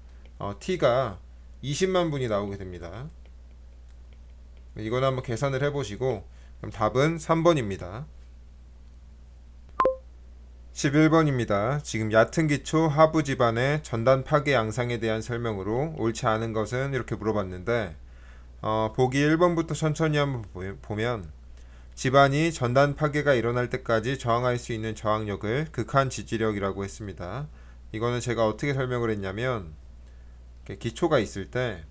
T가 20만 분이 나오게 됩니다. 이거는 한번 계산을 해보시고, 그럼 답은 3번입니다. 11번입니다. 지금 얕은 기초 하부 지반의 전단 파괴 양상에 대한 설명으로 옳지 않은 것은 이렇게 물어봤는데, 보기 1번부터 천천히 한번 보면, 지반이 전단 파괴가 일어날 때까지 저항할 수 있는 저항력을 극한 지지력이라고 했습니다. 이거는 제가 어떻게 설명을 했냐면, 기초가 있을 때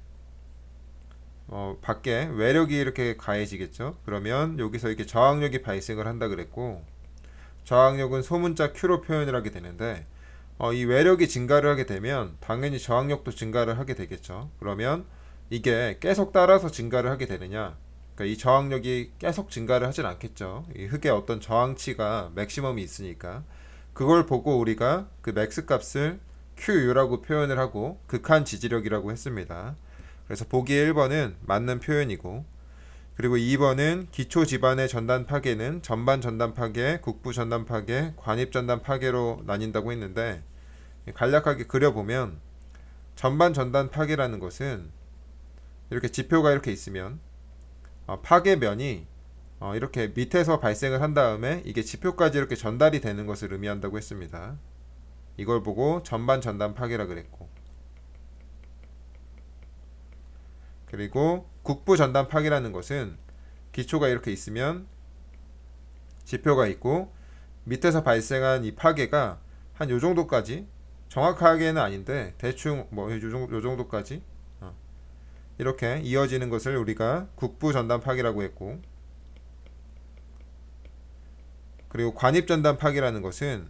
밖에 외력이 이렇게 가해지겠죠. 그러면 여기서 이렇게 저항력이 발생을 한다 그랬고, 저항력은 소문자 Q로 표현을 하게 되는데, 이 외력이 증가를 하게 되면 당연히 저항력도 증가를 하게 되겠죠. 그러면 이게 계속 따라서 증가를 하게 되느냐, 그러니까 이 저항력이 계속 증가를 하진 않겠죠. 이 흙의 어떤 저항치가 맥시멈이 있으니까 그걸 보고 우리가 그 맥스 값을 QU라고 표현을 하고 극한 지지력이라고 했습니다. 그래서 보기 1번은 맞는 표현이고, 그리고 2번은 기초 지반의 전단 파괴는 전반 전단 파괴, 국부 전단 파괴, 관입 전단 파괴로 나뉜다고 했는데, 간략하게 그려보면 전반 전단 파괴라는 것은 이렇게 지표가 이렇게 있으면 파괴면이 이렇게 밑에서 발생을 한 다음에 이게 지표까지 이렇게 전달이 되는 것을 의미한다고 했습니다. 이걸 보고 전반 전단 파괴라 그랬고, 그리고 국부 전단 파괴라는 것은 기초가 이렇게 있으면 지표가 있고 밑에서 발생한 이 파괴가 한 요 정도까지 정확하게는 아닌데 대충 뭐 요 정도까지 이렇게 이어지는 것을 우리가 국부 전단 파기라고 했고, 그리고 관입 전단 파기라는 것은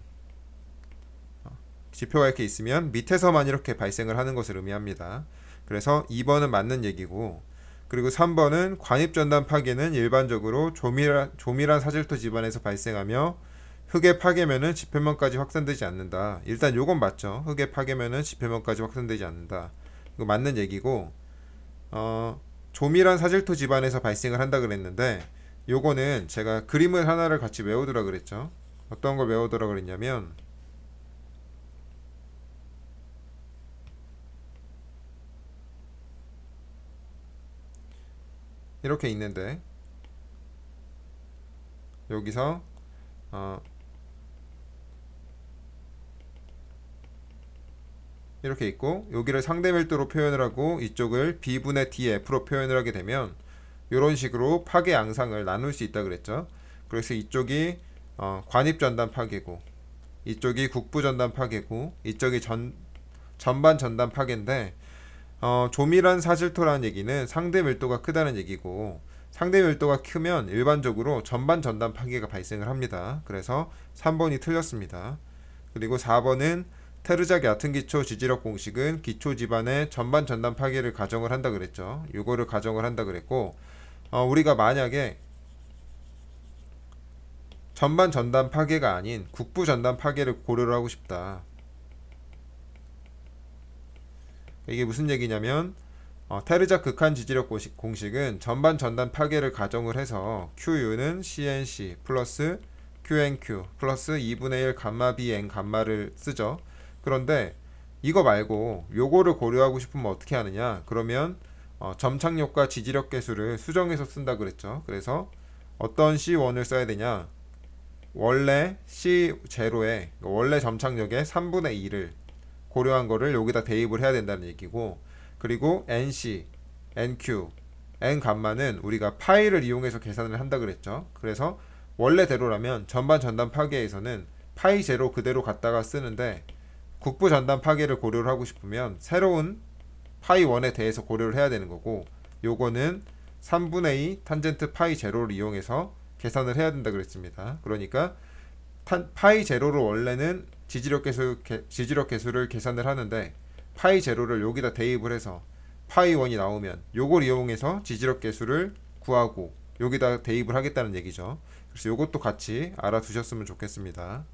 지표가 이렇게 있으면 밑에서만 이렇게 발생을 하는 것을 의미합니다. 그래서 2번은 맞는 얘기고, 그리고 3번은 관입 전단 파괴는 일반적으로 조밀한 사질토 집안에서 발생하며 흙의 파괴면은 지표면까지 확산되지 않는다. 일단 요건 맞죠. 흙의 파괴면은 지표면까지 확산되지 않는다. 이거 맞는 얘기고, 조밀한 사질토 집안에서 발생을 한다 그랬는데, 요거는 제가 그림을 하나를 같이 외우더라 그랬죠. 어떤 걸 외우더라 그랬냐면, 이렇게 있는데, 여기서 이렇게 있고, 여기를 상대 밀도로 표현을 하고 이쪽을 B분의 DF로 표현을 하게 되면 이런 식으로 파괴 양상을 나눌 수 있다 그랬죠. 그래서 이쪽이 관입 전단 파괴고, 이쪽이 국부 전단 파괴고, 이쪽이 전반 전단 파괴인데, 조밀한 사질토라는 얘기는 상대 밀도가 크다는 얘기고, 상대 밀도가 크면 일반적으로 전반 전단 파괴가 발생을 합니다. 그래서 3번이 틀렸습니다. 그리고 4번은 테르작 얕은 기초 지지력 공식은 기초 집안의 전반 전단 파괴를 가정을 한다 그랬죠. 이거를 가정을 한다 그랬고, 우리가 만약에 전반 전단 파괴가 아닌 국부 전단 파괴를 고려를 하고 싶다. 이게 무슨 얘기냐면, 테르작 극한 지지력 공식은 전반 전단 파괴를 가정을 해서 QU는 CNC 플러스 QNQ 플러스 2분의 1 감마 BN 감마를 쓰죠. 그런데 이거 말고 요거를 고려하고 싶으면 어떻게 하느냐? 그러면 점착력과 지지력 계수를 수정해서 쓴다 그랬죠. 그래서 어떤 C1을 써야 되냐? 원래 C0에 원래 점착력의 3분의 2를 고려한 거를 여기다 대입을 해야 된다는 얘기고, 그리고 NC, NQ, N 감마는 우리가 파이를 이용해서 계산을 한다 그랬죠. 그래서 원래대로라면 전반 전단 파괴에서는 파이 제로 그대로 갖다가 쓰는데, 국부 전단 파괴를 고려를 하고 싶으면 새로운 파이 1에 대해서 고려를 해야 되는 거고, 요거는 3분의 2 탄젠트 파이 제로를 이용해서 계산을 해야 된다 그랬습니다. 그러니까 파이 제로를 원래는 지지력 계수를 계산을 하는데, 파이 제로를 여기다 대입을 해서 파이 1이 나오면 요걸 이용해서 지지력 계수를 구하고 여기다 대입을 하겠다는 얘기죠. 그래서 요것도 같이 알아두셨으면 좋겠습니다.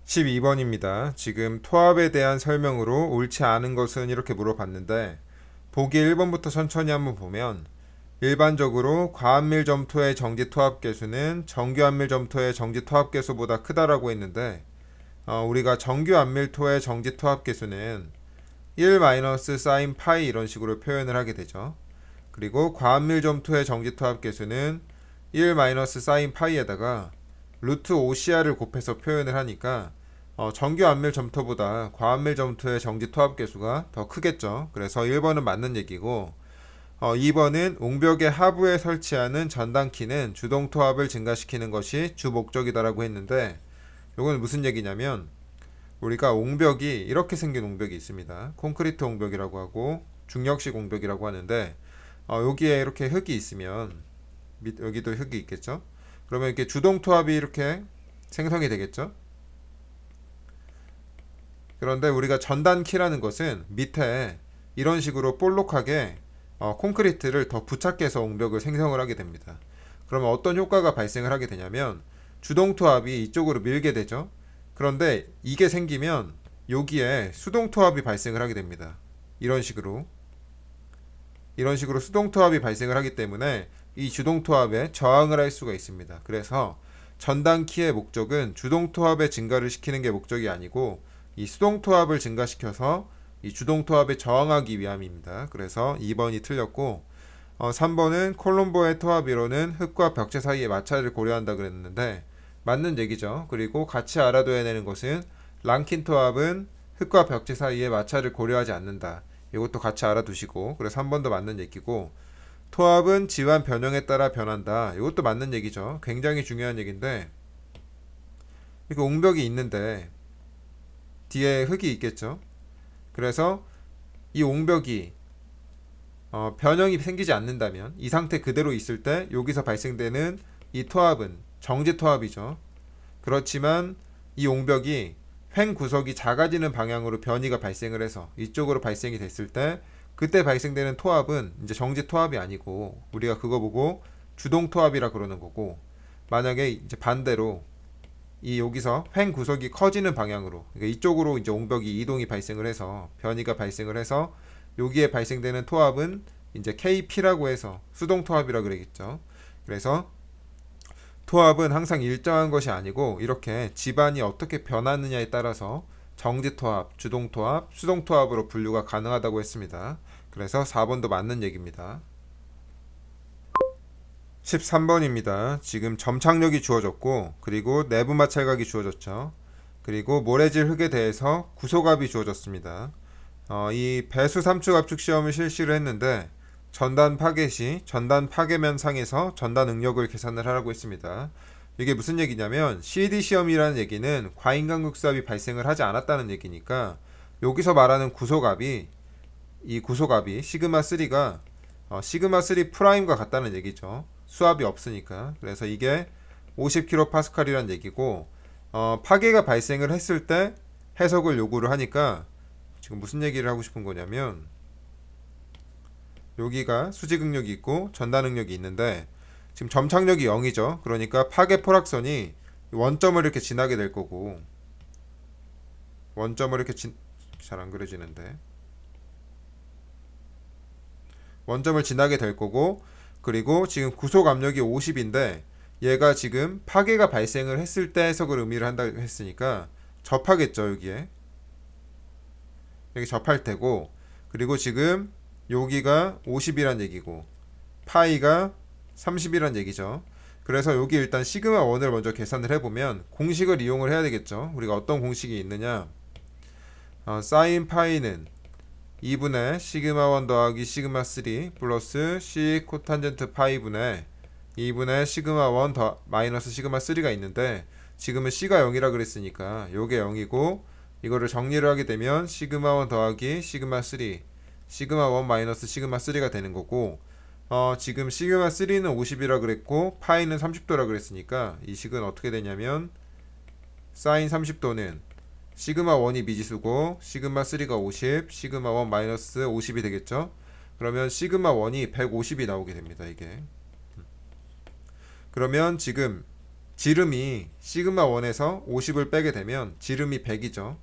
12번입니다. 지금 토합에 대한 설명으로 옳지 않은 것은 이렇게 물어봤는데, 보기 1번부터 천천히 한번 보면, 일반적으로 과안밀 점토의 정지 토합 계수는 정규 안밀 점토의 정지 토합 계수보다 크다라고 했는데, 우리가 정규 안밀토의 정지 토합 계수는 1 마이너스 사인 파이 이런 식으로 표현을 하게 되죠. 그리고 과안밀 점토의 정지 토합 계수는 1 마이너스 사인 파이에다가 루트 OCR을 곱해서 표현을 하니까 정규 안밀 점토보다 과안밀 점토의 정지 토합 계수가 더 크겠죠. 그래서 1번은 맞는 얘기고, 2번은 옹벽의 하부에 설치하는 전단키는 주동 토합을 증가시키는 것이 주 목적이다라고 했는데, 이건 무슨 얘기냐면, 우리가 옹벽이 이렇게 생긴 옹벽이 있습니다. 콘크리트 옹벽이라고 하고 중력식 옹벽이라고 하는데, 여기에 이렇게 흙이 있으면 여기도 흙이 있겠죠. 그러면 이렇게 주동 토합이 이렇게 생성이 되겠죠. 그런데 우리가 전단키라는 것은 밑에 이런 식으로 볼록하게 콘크리트를 더 부착해서 옹벽을 생성을 하게 됩니다. 그러면 어떤 효과가 발생을 하게 되냐면, 주동 토합이 이쪽으로 밀게 되죠. 그런데 이게 생기면 여기에 수동 토합이 발생을 하게 됩니다. 이런 식으로 수동 토합이 발생을 하기 때문에 이 주동 토합에 저항을 할 수가 있습니다. 그래서 전단키의 목적은 주동 토합의 증가를 시키는 게 목적이 아니고, 이 수동 토합을 증가시켜서 이 주동 토합에 저항하기 위함입니다. 그래서 2번이 틀렸고, 3번은 콜롬보의 토합 이론은 흙과 벽체 사이의 마찰을 고려한다 그랬는데, 맞는 얘기죠. 그리고 같이 알아둬야 되는 것은 랑킨 토합은 흙과 벽체 사이의 마찰을 고려하지 않는다. 이것도 같이 알아두시고, 그래서 3번도 맞는 얘기고, 토합은 지환 변형에 따라 변한다. 이것도 맞는 얘기죠. 굉장히 중요한 얘기인데, 이렇게 옹벽이 있는데 뒤에 흙이 있겠죠. 그래서 이 옹벽이 변형이 생기지 않는다면, 이 상태 그대로 있을 때 여기서 발생되는 이 토합은 정지 토합이죠. 그렇지만 이 옹벽이 횡 구석이 작아지는 방향으로 변이가 발생을 해서 이쪽으로 발생이 됐을 때, 그때 발생되는 토합은 이제 정지 토합이 아니고 우리가 그거 보고 주동 토합이라 그러는 거고, 만약에 이제 반대로 이 여기서 횡 구석이 커지는 방향으로, 그러니까 이쪽으로 이제 옹벽이 이동이 발생을 해서 변이가 발생을 해서 여기에 발생되는 토합은 이제 KP라고 해서 수동 토합이라 그러겠죠. 그래서 토합은 항상 일정한 것이 아니고 이렇게 집안이 어떻게 변하느냐에 따라서 정지 토합, 주동 토합, 수동 토합으로 분류가 가능하다고 했습니다. 그래서 4번도 맞는 얘기입니다. 13번입니다. 지금 점착력이 주어졌고, 그리고 내부 마찰각이 주어졌죠. 그리고 모래질 흙에 대해서 구소값이 주어졌습니다. 이 배수 3축 압축 시험을 실시를 했는데, 전단 파괴 시 전단 파괴면 상에서 전단 응력을 계산을 하라고 했습니다. 이게 무슨 얘기냐면, CD 시험이라는 얘기는 과인간극수압이 발생을 하지 않았다는 얘기니까, 여기서 말하는 구소값이, 이 구소값이 시그마 3가 시그마 3 프라임과 같다는 얘기죠. 수압이 없으니까. 그래서 이게 50kPa이란 얘기고, 파괴가 발생을 했을 때 해석을 요구를 하니까, 지금 무슨 얘기를 하고 싶은 거냐면, 여기가 수직응력이 있고 전단응력이 있는데, 지금 점착력이 0이죠. 그러니까 파괴 포락선이 원점을 이렇게 지나게 될 거고, 원점을 이렇게 잘 안 그려지는데, 원점을 지나게 될 거고, 그리고 지금 구속 압력이 50인데 얘가 지금 파괴가 발생을 했을 때 해석을 의미를 한다고 했으니까 접하겠죠. 여기에 여기 접할 테고, 그리고 지금 여기가 50이란 얘기고 파이가 30이란 얘기죠. 그래서 여기 일단 시그마 1을 먼저 계산을 해보면 공식을 이용을 해야 되겠죠. 우리가 어떤 공식이 있느냐, 사인 파이는 2분의 시그마 1 더하기 시그마 3 플러스 C 코탄젠트 파이 분의 2분의 시그마 1 더 마이너스 시그마 3가 있는데, 지금은 C가 0이라 그랬으니까 요게 0이고, 이거를 정리를 하게 되면 시그마 1 더하기 시그마 3 시그마 1 마이너스 시그마 3가 되는 거고, 지금 시그마 3는 50이라 그랬고 파이는 30도라 그랬으니까 이 식은 어떻게 되냐면, 사인 30도는 시그마 1이 미지수고 시그마 3가 50, 시그마 1 마이너스 50이 되겠죠. 그러면 시그마 1이 150이 나오게 됩니다. 이게 그러면 지금 지름이 시그마 1에서 50을 빼게 되면 지름이 100이죠.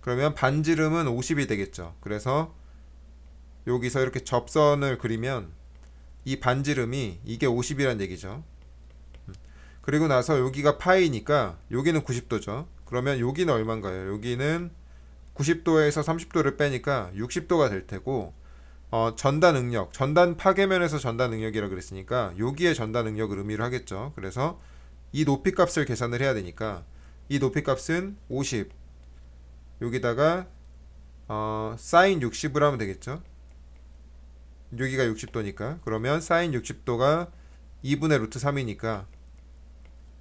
그러면 반지름은 50이 되겠죠. 그래서 여기서 이렇게 접선을 그리면 이 반지름이 이게 50이란 얘기죠. 그리고 나서 여기가 파이니까 여기는 90도죠. 그러면 여기는 얼마인가요? 여기는 90도에서 30도를 빼니까 60도가 될 테고, 전단 응력, 전단 파괴면에서 전단 응력이라고 그랬으니까 여기에 전단 응력을 의미를 하겠죠. 그래서 이 높이 값을 계산을 해야 되니까 이 높이 값은 50, 여기다가 사인 60을 하면 되겠죠. 여기가 60도니까 그러면 사인 60도가 2분의 루트 3이니까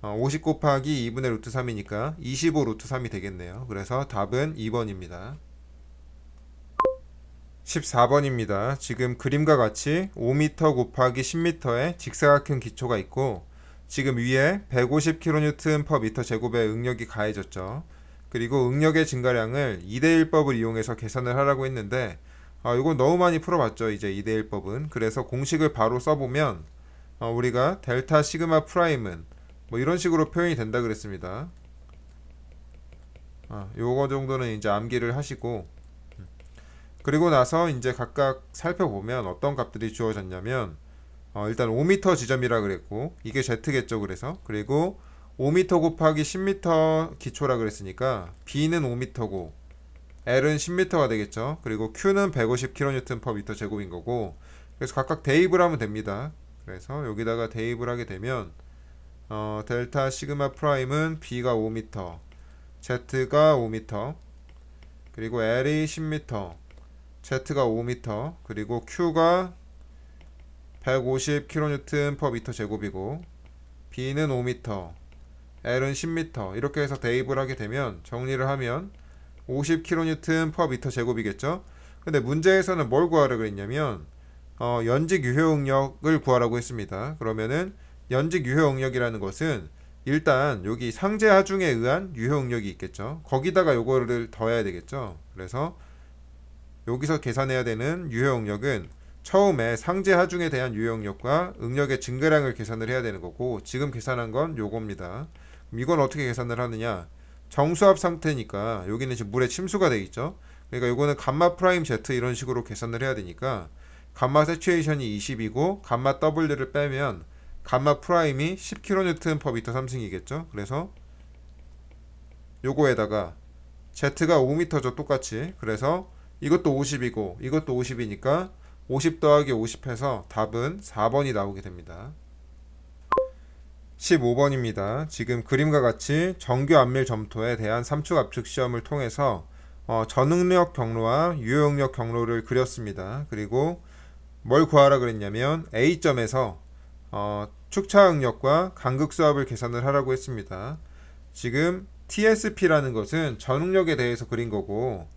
50 곱하기 2분의 루트 3이니까 25 루트 3이 되겠네요. 그래서 답은 2번입니다. 14번입니다. 지금 그림과 같이 5m 곱하기 10m의 직사각형 기초가 있고, 지금 위에 150kN/m 제곱의 응력이 가해졌죠. 그리고 응력의 증가량을 2대1법을 이용해서 계산을 하라고 했는데, 이건 너무 많이 풀어봤죠. 이제 2대1법은. 그래서 공식을 바로 써보면 우리가 델타 시그마 프라임은 뭐 이런 식으로 표현이 된다 그랬습니다. 요거 정도는 이제 암기를 하시고, 그리고 나서 이제 각각 살펴보면 어떤 값들이 주어졌냐면, 일단 5m 지점이라 그랬고 이게 Z겠죠. 그리고 5m 곱하기 10m 기초라 그랬으니까 B는 5m고 L은 10m가 되겠죠. 그리고 Q는 150kN/m 제곱인 거고, 그래서 각각 대입을 하면 됩니다. 그래서 여기다가 대입을 하게 되면 델타 시그마 프라임은 B가 5m, Z가 5m, 그리고 L이 10m, Z가 5m, 그리고 Q가 150kN/m 제곱이고 B는 5m, L은 10m, 이렇게 해서 대입을 하게 되면, 정리를 하면 50kN per 미터 제곱이겠죠. 근데 문제에서는 뭘 구하라 그랬냐면 연직 유효 응력을 구하라고 했습니다. 그러면은 연직 유효 응력이라는 것은 일단 여기 상제 하중에 의한 유효 응력이 있겠죠. 거기다가 요거를 더해야 되겠죠. 그래서 여기서 계산해야 되는 유효 응력은 처음에 상제 하중에 대한 유효 응력과 응력의 증가량을 계산을 해야 되는 거고, 지금 계산한 건 요겁니다. 이건 어떻게 계산을 하느냐? 정수압 상태니까 여기는 지금 물에 침수가 돼 있죠. 그러니까 요거는 감마 프라임 Z 이런 식으로 계산을 해야 되니까 감마 세츄에이션이 20이고 감마 W를 빼면 감마 프라임이 10kN per 미터 3승이겠죠. 그래서 요거에다가 Z가 5m죠, 똑같이. 그래서 이것도 50이고 이것도 50이니까 50 더하기 50 해서 답은 4번이 나오게 됩니다. 15번입니다. 지금 그림과 같이 정규 안밀 점토에 대한 삼축 압축 시험을 통해서 전응력 경로와 유효응력 경로를 그렸습니다. 그리고 뭘 구하라 그랬냐면 A점에서 축차 응력과 간극 수압을 계산을 하라고 했습니다. 지금 TSP라는 것은 전응력에 대해서 그린 거고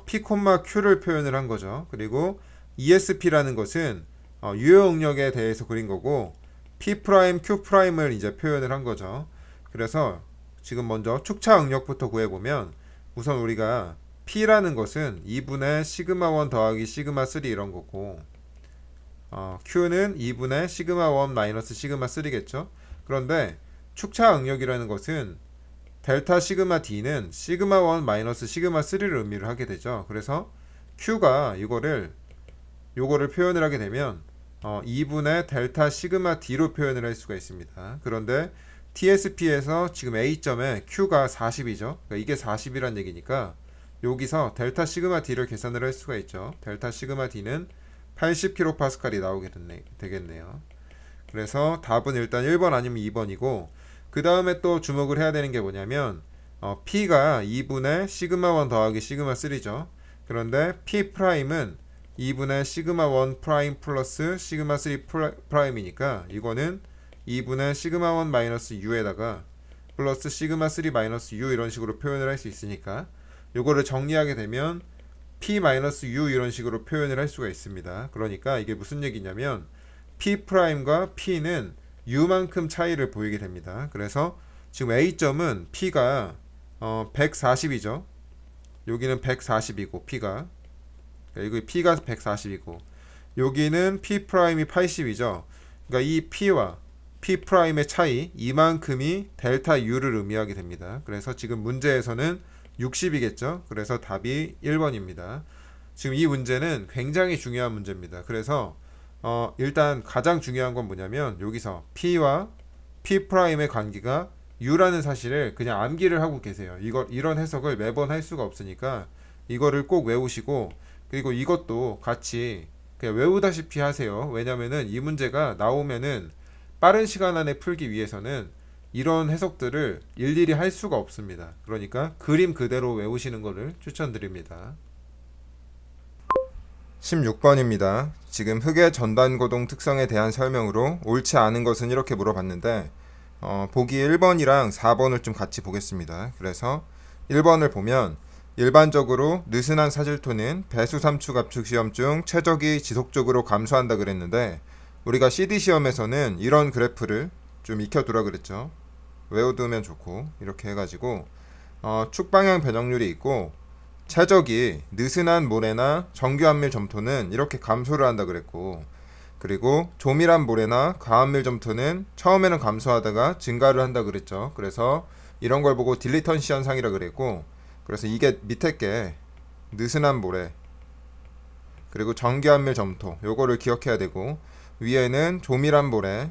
P, Q를 표현을 한 거죠. 그리고 ESP라는 것은 유효응력에 대해서 그린 거고 P', Q'을 이제 표현을 한 거죠. 그래서 지금 먼저 축차 응력부터 구해보면 우선 우리가 P라는 것은 2분의 시그마1 더하기 시그마3 이런 거고 Q는 2분의 시그마1 마이너스 시그마3겠죠. 그런데 축차 응력이라는 것은 델타 시그마 D는 시그마1 마이너스 시그마3를 의미를 하게 되죠. 그래서 Q가 요거를 표현을 하게 되면 2분의 델타 시그마 D로 표현을 할 수가 있습니다. 그런데 TSP에서 지금 A점에 Q가 40이죠. 그러니까 이게 40이란 얘기니까 여기서 델타 시그마 D를 계산을 할 수가 있죠. 델타 시그마 D는 80kPa이 나오게 되겠네요. 그래서 답은 일단 1번 아니면 2번이고, 그 다음에 또 주목을 해야 되는 게 뭐냐면 P가 2분의 시그마1 더하기 시그마3죠. 그런데 P'은 2분의 시그마1 프라임 플러스 시그마3 프라임이니까 이거는 2분의 시그마1 마이너스 U에다가 플러스 시그마3 마이너스 U 이런 식으로 표현을 할 수 있으니까 요거를 정리하게 되면 P 마이너스 U 이런 식으로 표현을 할 수가 있습니다. 그러니까 이게 무슨 얘기냐면 P'과 P는 U만큼 차이를 보이게 됩니다. 그래서 지금 A점은 P가 140이죠. 여기는 140이고 P가 이거 P가 140이고 여기는 P'이 80이죠. 그러니까 이 P와 P'의 차이 이만큼이 델타 U를 의미하게 됩니다. 그래서 지금 문제에서는 60이겠죠. 그래서 답이 1번입니다. 지금 이 문제는 굉장히 중요한 문제입니다. 그래서 일단 가장 중요한 건 뭐냐면 여기서 P와 P'의 관계가 U라는 사실을 그냥 암기를 하고 계세요. 이런 해석을 매번 할 수가 없으니까 이거를 꼭 외우시고, 그리고 이것도 같이 그냥 외우다시피 하세요. 왜냐면은 이 문제가 나오면은 빠른 시간 안에 풀기 위해서는 이런 해석들을 일일이 할 수가 없습니다. 그러니까 그림 그대로 외우시는 것을 추천드립니다. 16번입니다. 지금 흙의 전단고동 특성에 대한 설명으로 옳지 않은 것은 이렇게 물어봤는데 보기 1번이랑 4번을 좀 같이 보겠습니다. 그래서 1번을 보면 일반적으로 느슨한 사질토는 배수 삼축 압축 시험 중 최적이 지속적으로 감소한다 그랬는데 우리가 CD 시험에서는 이런 그래프를 좀 익혀두라 그랬죠. 외워두면 좋고, 이렇게 해가지고 축방향 변형률이 있고 최적이 느슨한 모래나 정규 안밀 점토는 이렇게 감소를 한다 그랬고, 그리고 조밀한 모래나 과안밀 점토는 처음에는 감소하다가 증가를 한다 그랬죠. 그래서 이런 걸 보고 딜리턴시 현상이라 그랬고, 그래서 이게 밑에 게 느슨한 모래 그리고 정규 안밀 점토 요거를 기억해야 되고, 위에는 조밀한 모래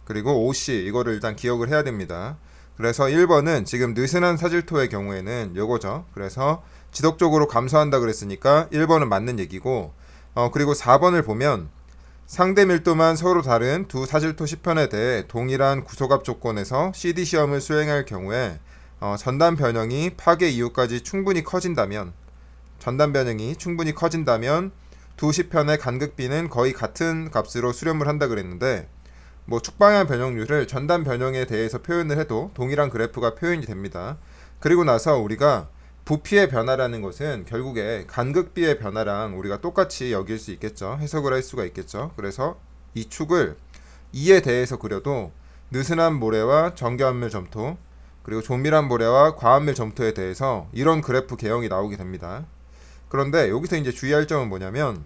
그리고 OC 이거를 일단 기억을 해야 됩니다. 그래서 1번은 지금 느슨한 사질토의 경우에는 요거죠. 그래서 지속적으로 감소한다 그랬으니까 1번은 맞는 얘기고, 그리고 4번을 보면 상대 밀도만 서로 다른 두 사질토 시편에 대해 동일한 구속압 조건에서 CD 시험을 수행할 경우에 전단 변형이 파괴 이후까지 충분히 커진다면 두 시편의 간극비는 거의 같은 값으로 수렴을 한다 그랬는데, 축방향 변형률을 전단 변형에 대해서 표현을 해도 동일한 그래프가 표현이 됩니다. 그리고 나서 우리가 부피의 변화라는 것은 결국에 간극비의 변화랑 우리가 똑같이 여길 수 있겠죠. 해석을 할 수가 있겠죠. 그래서 이 축을 2에 대해서 그려도 느슨한 모래와 정교한밀 점토, 그리고 조밀한 모래와 과한밀 점토에 대해서 이런 그래프 개형이 나오게 됩니다. 그런데 여기서 이제 주의할 점은 뭐냐면,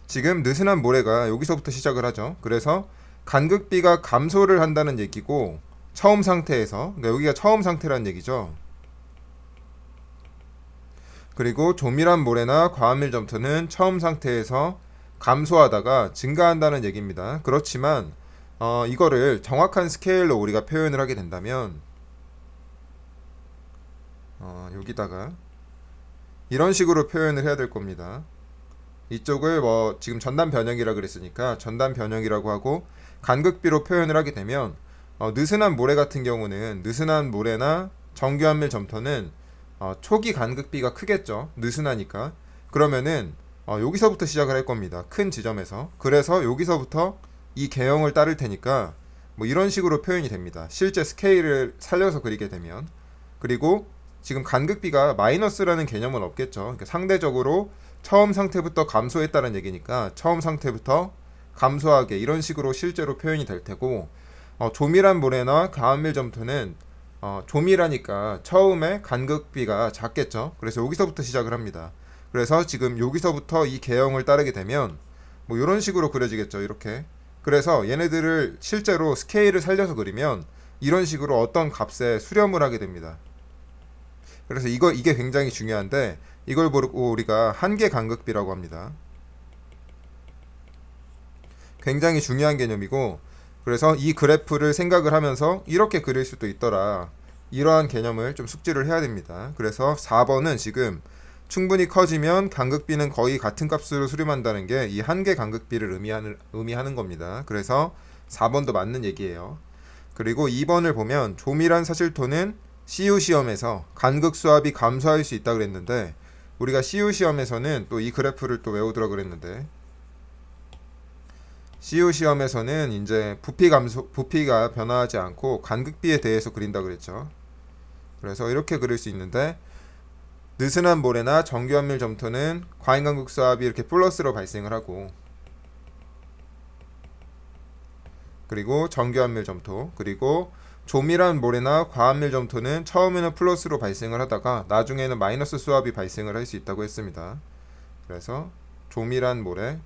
지금 느슨한 모래가 여기서부터 시작을 하죠. 그래서 간극비가 감소를 한다는 얘기고, 처음 상태에서, 그러니까 여기가 처음 상태라는 얘기죠. 그리고 조밀한 모래나 과한밀 점토는 처음 상태에서 감소하다가 증가한다는 얘기입니다. 그렇지만 이거를 정확한 스케일로 우리가 표현을 하게 된다면, 여기다가 이런 식으로 표현을 해야 될 겁니다. 이쪽을 뭐 지금 전단 변형이라 그랬으니까 전단 변형이라고 하고, 간극비로 표현을 하게 되면 느슨한 모래 같은 경우는, 느슨한 모래나 정교한밀 점토는 초기 간극비가 크겠죠. 느슨하니까. 그러면은 여기서부터 시작을 할 겁니다. 큰 지점에서. 그래서 여기서부터 이 개형을 따를 테니까 뭐 이런 식으로 표현이 됩니다. 실제 스케일을 살려서 그리게 되면. 그리고 지금 간극비가 마이너스라는 개념은 없겠죠. 그러니까 상대적으로 처음 상태부터 감소했다는 얘기니까 처음 상태부터 감소하게, 이런 식으로 실제로 표현이 될 테고, 조밀한 모래나 과한밀 점토는 조밀하니까 처음에 간극비가 작겠죠. 그래서 여기서부터 시작을 합니다. 그래서 지금 여기서부터 이 개형을 따르게 되면 뭐 이런 식으로 그려지겠죠. 이렇게. 그래서 얘네들을 실제로 스케일을 살려서 그리면 이런 식으로 어떤 값에 수렴을 하게 됩니다. 그래서 이게 굉장히 중요한데, 이걸 보고 우리가 한계 간극비라고 합니다. 굉장히 중요한 개념이고, 그래서 이 그래프를 생각을 하면서 이렇게 그릴 수도 있더라, 이러한 개념을 좀 숙지를 해야 됩니다. 그래서 4번은 지금 충분히 커지면 간극비는 거의 같은 값으로 수렴한다는 게 이 한계 간극비를 의미하는 겁니다. 그래서 4번도 맞는 얘기예요. 그리고 2번을 보면 조밀한 사실토는 CU 시험에서 간극 수압이 감소할 수 있다 그랬는데, 우리가 CU 시험에서는 또 이 그래프를 또 외우더라 그랬는데, CU 시험에서는 이제 부피가 변화하지 않고 간극비에 대해서 그린다 그랬죠. 그래서 이렇게 그릴 수 있는데, 느슨한 모래나 정교한밀 점토는 과잉간극 수압이 이렇게 플러스로 발생을 하고, 그리고 정교한밀 점토, 그리고 조밀한 모래나 과한밀 점토는 처음에는 플러스로 발생을 하다가 나중에는 마이너스 수압이 발생을 할 수 있다고 했습니다. 그래서 조밀한 모래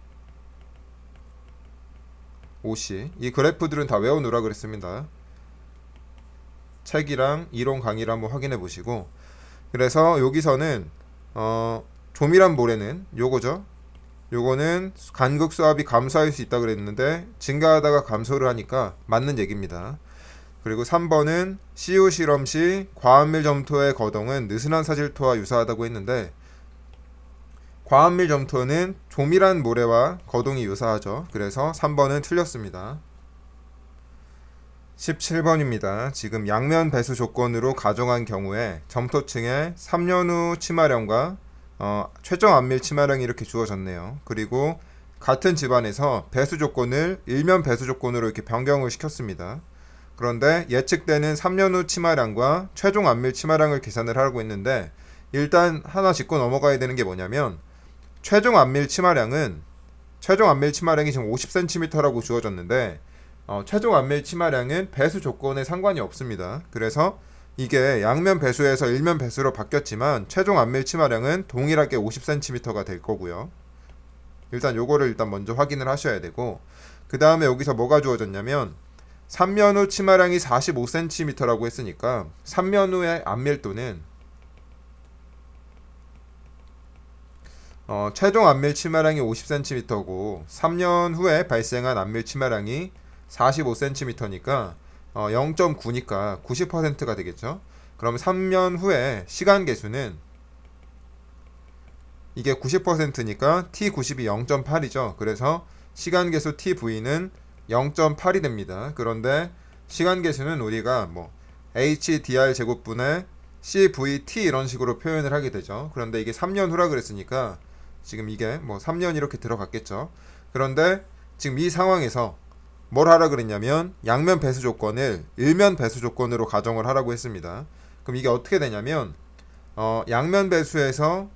OC, 이 그래프들은 다 외워놓으라 그랬습니다. 책이랑 이론 강의를 한번 확인해 보시고, 그래서 여기서는 조밀한 모래는 요거죠. 요거는 간극 수압이 감소할 수 있다 그랬는데 증가하다가 감소를 하니까 맞는 얘기입니다. 그리고 3번은 CU 실험 시 과한밀 점토의 거동은 느슨한 사질토와 유사하다고 했는데, 과한밀 점토는 조밀한 모래와 거동이 유사하죠. 그래서 3번은 틀렸습니다. 17번입니다. 지금 양면 배수 조건으로 가정한 경우에 점토층의 3년 후 치마량과 최종 안밀 치마량이 이렇게 주어졌네요. 그리고 같은 집안에서 배수 조건을 일면 배수 조건으로 이렇게 변경을 시켰습니다. 그런데 예측되는 3년 후 치마량과 최종 안밀 치마량을 계산을 하라고 했는데, 일단 하나 짚고 넘어가야 되는 게 뭐냐면, 최종 안밀 치마량이 지금 50cm라고 주어졌는데, 최종 안밀 치마량은 배수 조건에 상관이 없습니다. 그래서 이게 양면 배수에서 일면 배수로 바뀌었지만 최종 안밀 치마량은 동일하게 50cm가 될 거고요. 일단 요거를 먼저 확인을 하셔야 되고, 그 다음에 여기서 뭐가 주어졌냐면, 3년 후 치마량이 45cm라고 했으니까 3년 후의 안밀도는 최종 안밀 치마량이 50cm고 3년 후에 발생한 안밀 치마량이 45cm니까 0.9니까 90%가 되겠죠. 그럼 3년 후에 시간 계수는, 이게 90%니까 T90이 0.8이죠. 그래서 시간 계수 TV는 0.8이 됩니다. 그런데 시간 계수는 우리가 뭐 HDR 제곱분의 CVT 이런 식으로 표현을 하게 되죠. 그런데 이게 3년 후라 그랬으니까 지금 이게 뭐 3년 이렇게 들어갔겠죠. 그런데 지금 이 상황에서 뭘 하라 그랬냐면 양면 배수 조건을 일면 배수 조건으로 가정을 하라고 했습니다. 그럼 이게 어떻게 되냐면 양면 배수에서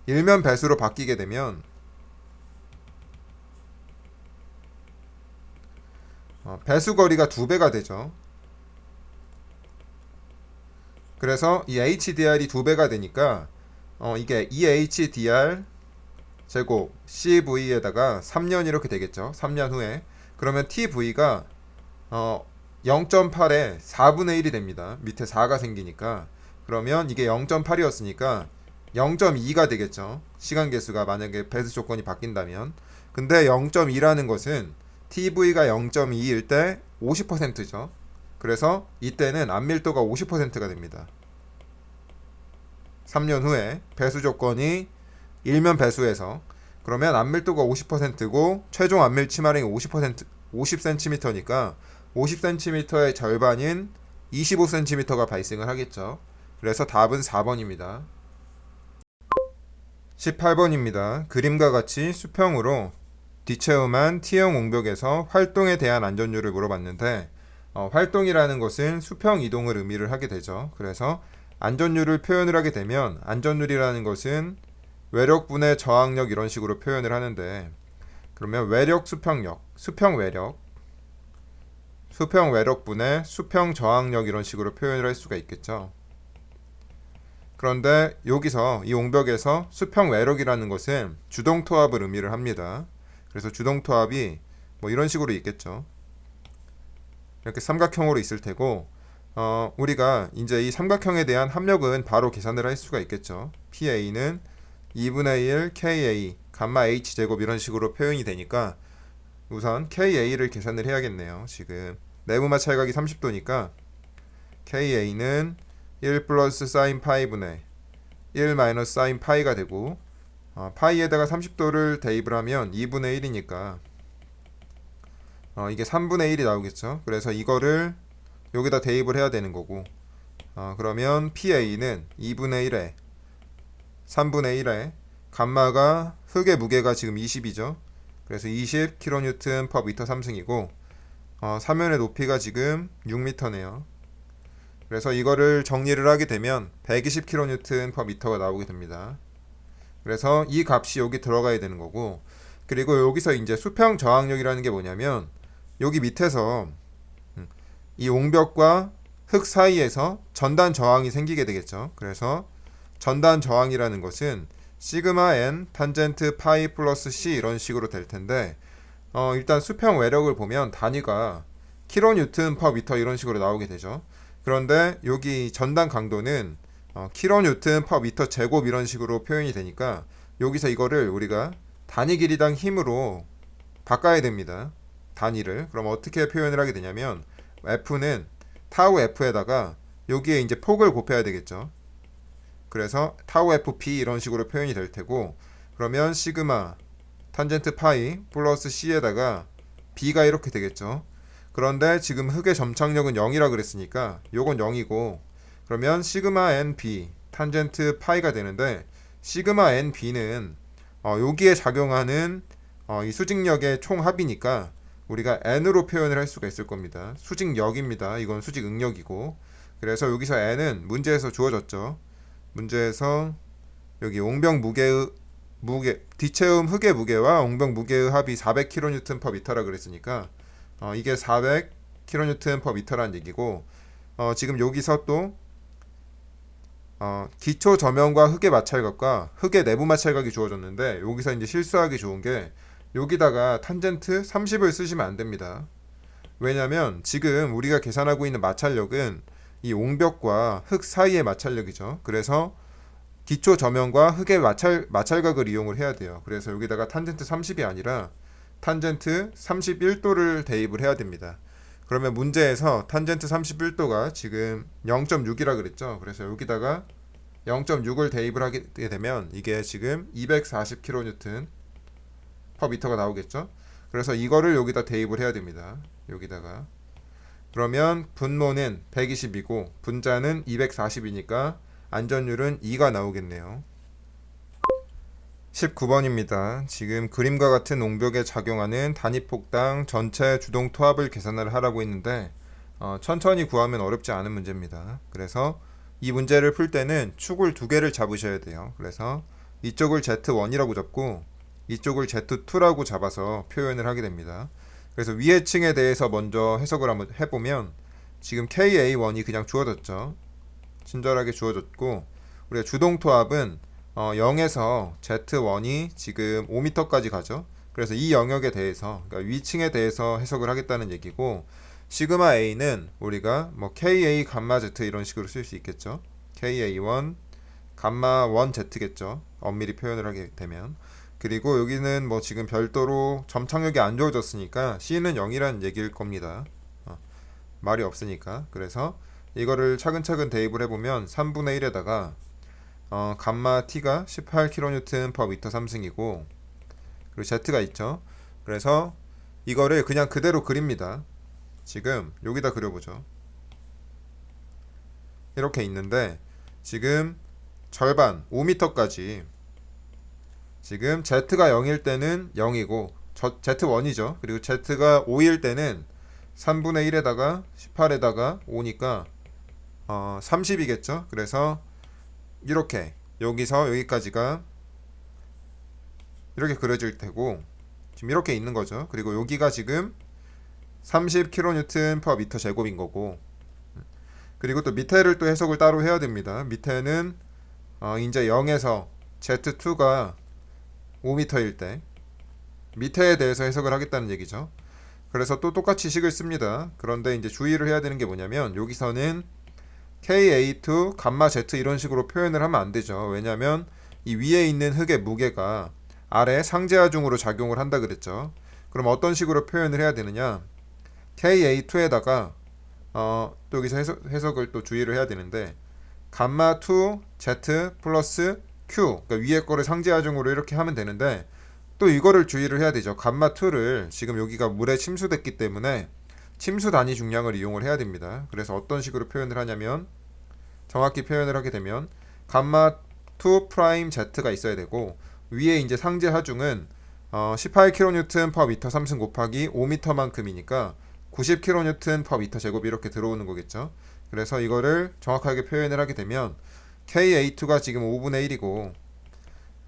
일면 배수로 바뀌게 되면 배수 거리가 2배가 되죠. 그래서 이 HDR이 2배가 되니까 이게 EHDR 제곱 CV에다가 3년 이렇게 되겠죠. 3년 후에. 그러면 TV가 0.8에 4분의 1이 됩니다. 밑에 4가 생기니까. 그러면 이게 0.8이었으니까 0.2가 되겠죠. 시간 개수가 만약에 배수 조건이 바뀐다면. 근데 0.2라는 것은 TV가 0.2일 때 50%죠. 그래서 이때는 안밀도가 50%가 됩니다. 3년 후에 배수 조건이 일면 배수에서 그러면 안밀도가 50%고 최종 안밀 치마량이 50cm니까 50cm의 절반인 25cm가 발생을 하겠죠. 그래서 답은 4번입니다. 18번입니다. 그림과 같이 수평으로 뒤체험한 T형 옹벽에서 활동에 대한 안전율을 물어봤는데 활동이라는 것은 수평 이동을 의미를 하게 되죠. 그래서 안전율을 표현을 하게 되면 안전율이라는 것은 외력분의 저항력 이런 식으로 표현을 하는데 그러면 외력 수평력, 수평 외력분의 수평 저항력 이런 식으로 표현을 할 수가 있겠죠. 그런데 여기서 이 옹벽에서 수평 외력이라는 것은 주동토합을 의미를 합니다. 그래서 주동토합이 뭐 이런 식으로 있겠죠. 이렇게 삼각형으로 있을 테고 우리가 이제 이 삼각형에 대한 합력은 바로 계산을 할 수가 있겠죠. PA는 2분의 1 KA 감마 H 제곱 이런 식으로 표현이 되니까 우선 KA를 계산을 해야겠네요. 지금 내부마 찰각이 30도니까 KA는 1 플러스 사인 파이분의 1 마이너스 사인 파이가 되고 파이에다가 30도를 대입을 하면 2분의 1이니까 이게 3분의 1이 나오겠죠. 그래서 이거를 여기다 대입을 해야 되는 거고 그러면 PA는 2분의 1에 3분의 1에 감마가 흙의 무게가 지금 20이죠. 그래서 20kN per 미터 3승이고 사면의 높이가 지금 6m네요. 그래서 이거를 정리를 하게 되면 120kN per 미터가 나오게 됩니다. 그래서 이 값이 여기 들어가야 되는 거고 그리고 여기서 이제 수평 저항력이라는 게 뭐냐면 여기 밑에서 이 옹벽과 흙 사이에서 전단 저항이 생기게 되겠죠. 그래서 전단 저항이라는 것은 시그마 n 탄젠트 파이 플러스 c 이런 식으로 될 텐데 일단 수평 외력을 보면 단위가 킬로뉴튼 퍼 미터 이런 식으로 나오게 되죠. 그런데 여기 전단 강도는 킬로뉴튼 퍼 미터 제곱 이런 식으로 표현이 되니까 여기서 이거를 우리가 단위 길이당 힘으로 바꿔야 됩니다. 단위를. 그럼 어떻게 표현을 하게 되냐면 F는 타우 F에다가 여기에 이제 폭을 곱해야 되겠죠. 그래서 타우 FP 이런 식으로 표현이 될 테고 그러면 시그마 탄젠트 파이 플러스 C에다가 B가 이렇게 되겠죠. 그런데 지금 흙의 점착력은 0이라 그랬으니까 요건 0이고 그러면 시그마 NB 탄젠트 파이가 되는데 시그마 NB는 여기에 작용하는 이 수직력의 총합이니까 우리가 N으로 표현을 할 수가 있을 겁니다. 수직력입니다. 이건 수직 응력이고 그래서 여기서 N은 문제에서 주어졌죠. 문제에서 여기 옹벽 무게 뒤체움 흙의 무게와 옹벽 무게의 합이 400kN per 미터라 그랬으니까 이게 400kN per 미터라는 얘기고 지금 여기서 또 기초 저면과 흙의 마찰각과 흙의 내부 마찰각이 주어졌는데 여기서 이제 실수하기 좋은 게 여기다가 탄젠트 30을 쓰시면 안 됩니다. 왜냐면 지금 우리가 계산하고 있는 마찰력은 이 옹벽과 흙 사이의 마찰력이죠. 그래서 기초 저면과 흙의 마찰각을 이용을 해야 돼요. 그래서 여기다가 탄젠트 30이 아니라 탄젠트 31도를 대입을 해야 됩니다. 그러면 문제에서 탄젠트 31도가 지금 0.6이라 그랬죠. 그래서 여기다가 0.6을 대입을 하게 되면 이게 지금 240kN per 미터가 나오겠죠. 그래서 이거를 여기다 대입을 해야 됩니다. 여기다가 그러면 분모는 120이고 분자는 240이니까 안전율은 2가 나오겠네요. 19번입니다. 지금 그림과 같은 옹벽에 작용하는 단위폭당 전체 주동 토합을 계산을 하라고 했는데 천천히 구하면 어렵지 않은 문제입니다. 그래서 이 문제를 풀 때는 축을 두 개를 잡으셔야 돼요. 그래서 이쪽을 Z1이라고 잡고 이쪽을 Z2라고 잡아서 표현을 하게 됩니다. 그래서 위의 층에 대해서 먼저 해석을 한번 해보면 지금 KA1이 그냥 주어졌죠. 친절하게 주어졌고 우리가 주동토합은 0에서 Z1이 지금 5m까지 가죠. 그래서 이 영역에 대해서 그러니까 위층에 대해서 해석을 하겠다는 얘기고 시그마 A는 우리가 뭐 KA 감마 Z 이런 식으로 쓸 수 있겠죠. KA1 감마 1Z겠죠. 엄밀히 표현을 하게 되면. 그리고 여기는 뭐 지금 별도로 점착력이 안 주어졌으니까 C는 0이라는 얘기일 겁니다. 말이 없으니까. 그래서 이거를 차근차근 대입을 해보면 3분의 1에다가 감마 T가 18kN per m 3승이고 그리고 Z가 있죠. 그래서 이거를 그냥 그대로 그립니다. 지금 여기다 그려보죠. 이렇게 있는데 지금 절반 5m까지 지금 Z가 0일 때는 0이고 Z1이죠. 그리고 Z가 5일 때는 3분의 1에다가 18에다가 5니까 30이겠죠. 그래서 이렇게 여기서 여기까지가 이렇게 그려질 테고 지금 이렇게 있는 거죠. 그리고 여기가 지금 30kN per m 제곱인 거고 그리고 또 밑에를 또 해석을 따로 해야 됩니다. 밑에는 이제 0에서 Z2가 5m일 때 밑에에 대해서 해석을 하겠다는 얘기죠. 그래서 또 똑같이 식을 씁니다. 그런데 이제 주의를 해야 되는 게 뭐냐면 여기서는 KA2 감마 Z 이런 식으로 표현을 하면 안 되죠. 왜냐면 이 위에 있는 흙의 무게가 아래 상제하중으로 작용을 한다 그랬죠. 그럼 어떤 식으로 표현을 해야 되느냐? KA2에다가 또 여기서 해석을 또 주의를 해야 되는데 감마 2 Z 플러스 Q 그러니까 위에 거를 상제하중으로 이렇게 하면 되는데 또 이거를 주의를 해야 되죠. 감마 2를 지금 여기가 물에 침수됐기 때문에 침수 단위 중량을 이용을 해야 됩니다. 그래서 어떤 식으로 표현을 하냐면 정확히 표현을 하게 되면 감마 2 프라임 Z가 있어야 되고 위에 이제 상제 하중은 18kN per m 3승 곱하기 5m만큼이니까 90kN per m 제곱이 이렇게 들어오는 거겠죠. 그래서 이거를 정확하게 표현을 하게 되면 KA2가 지금 5분의 1이고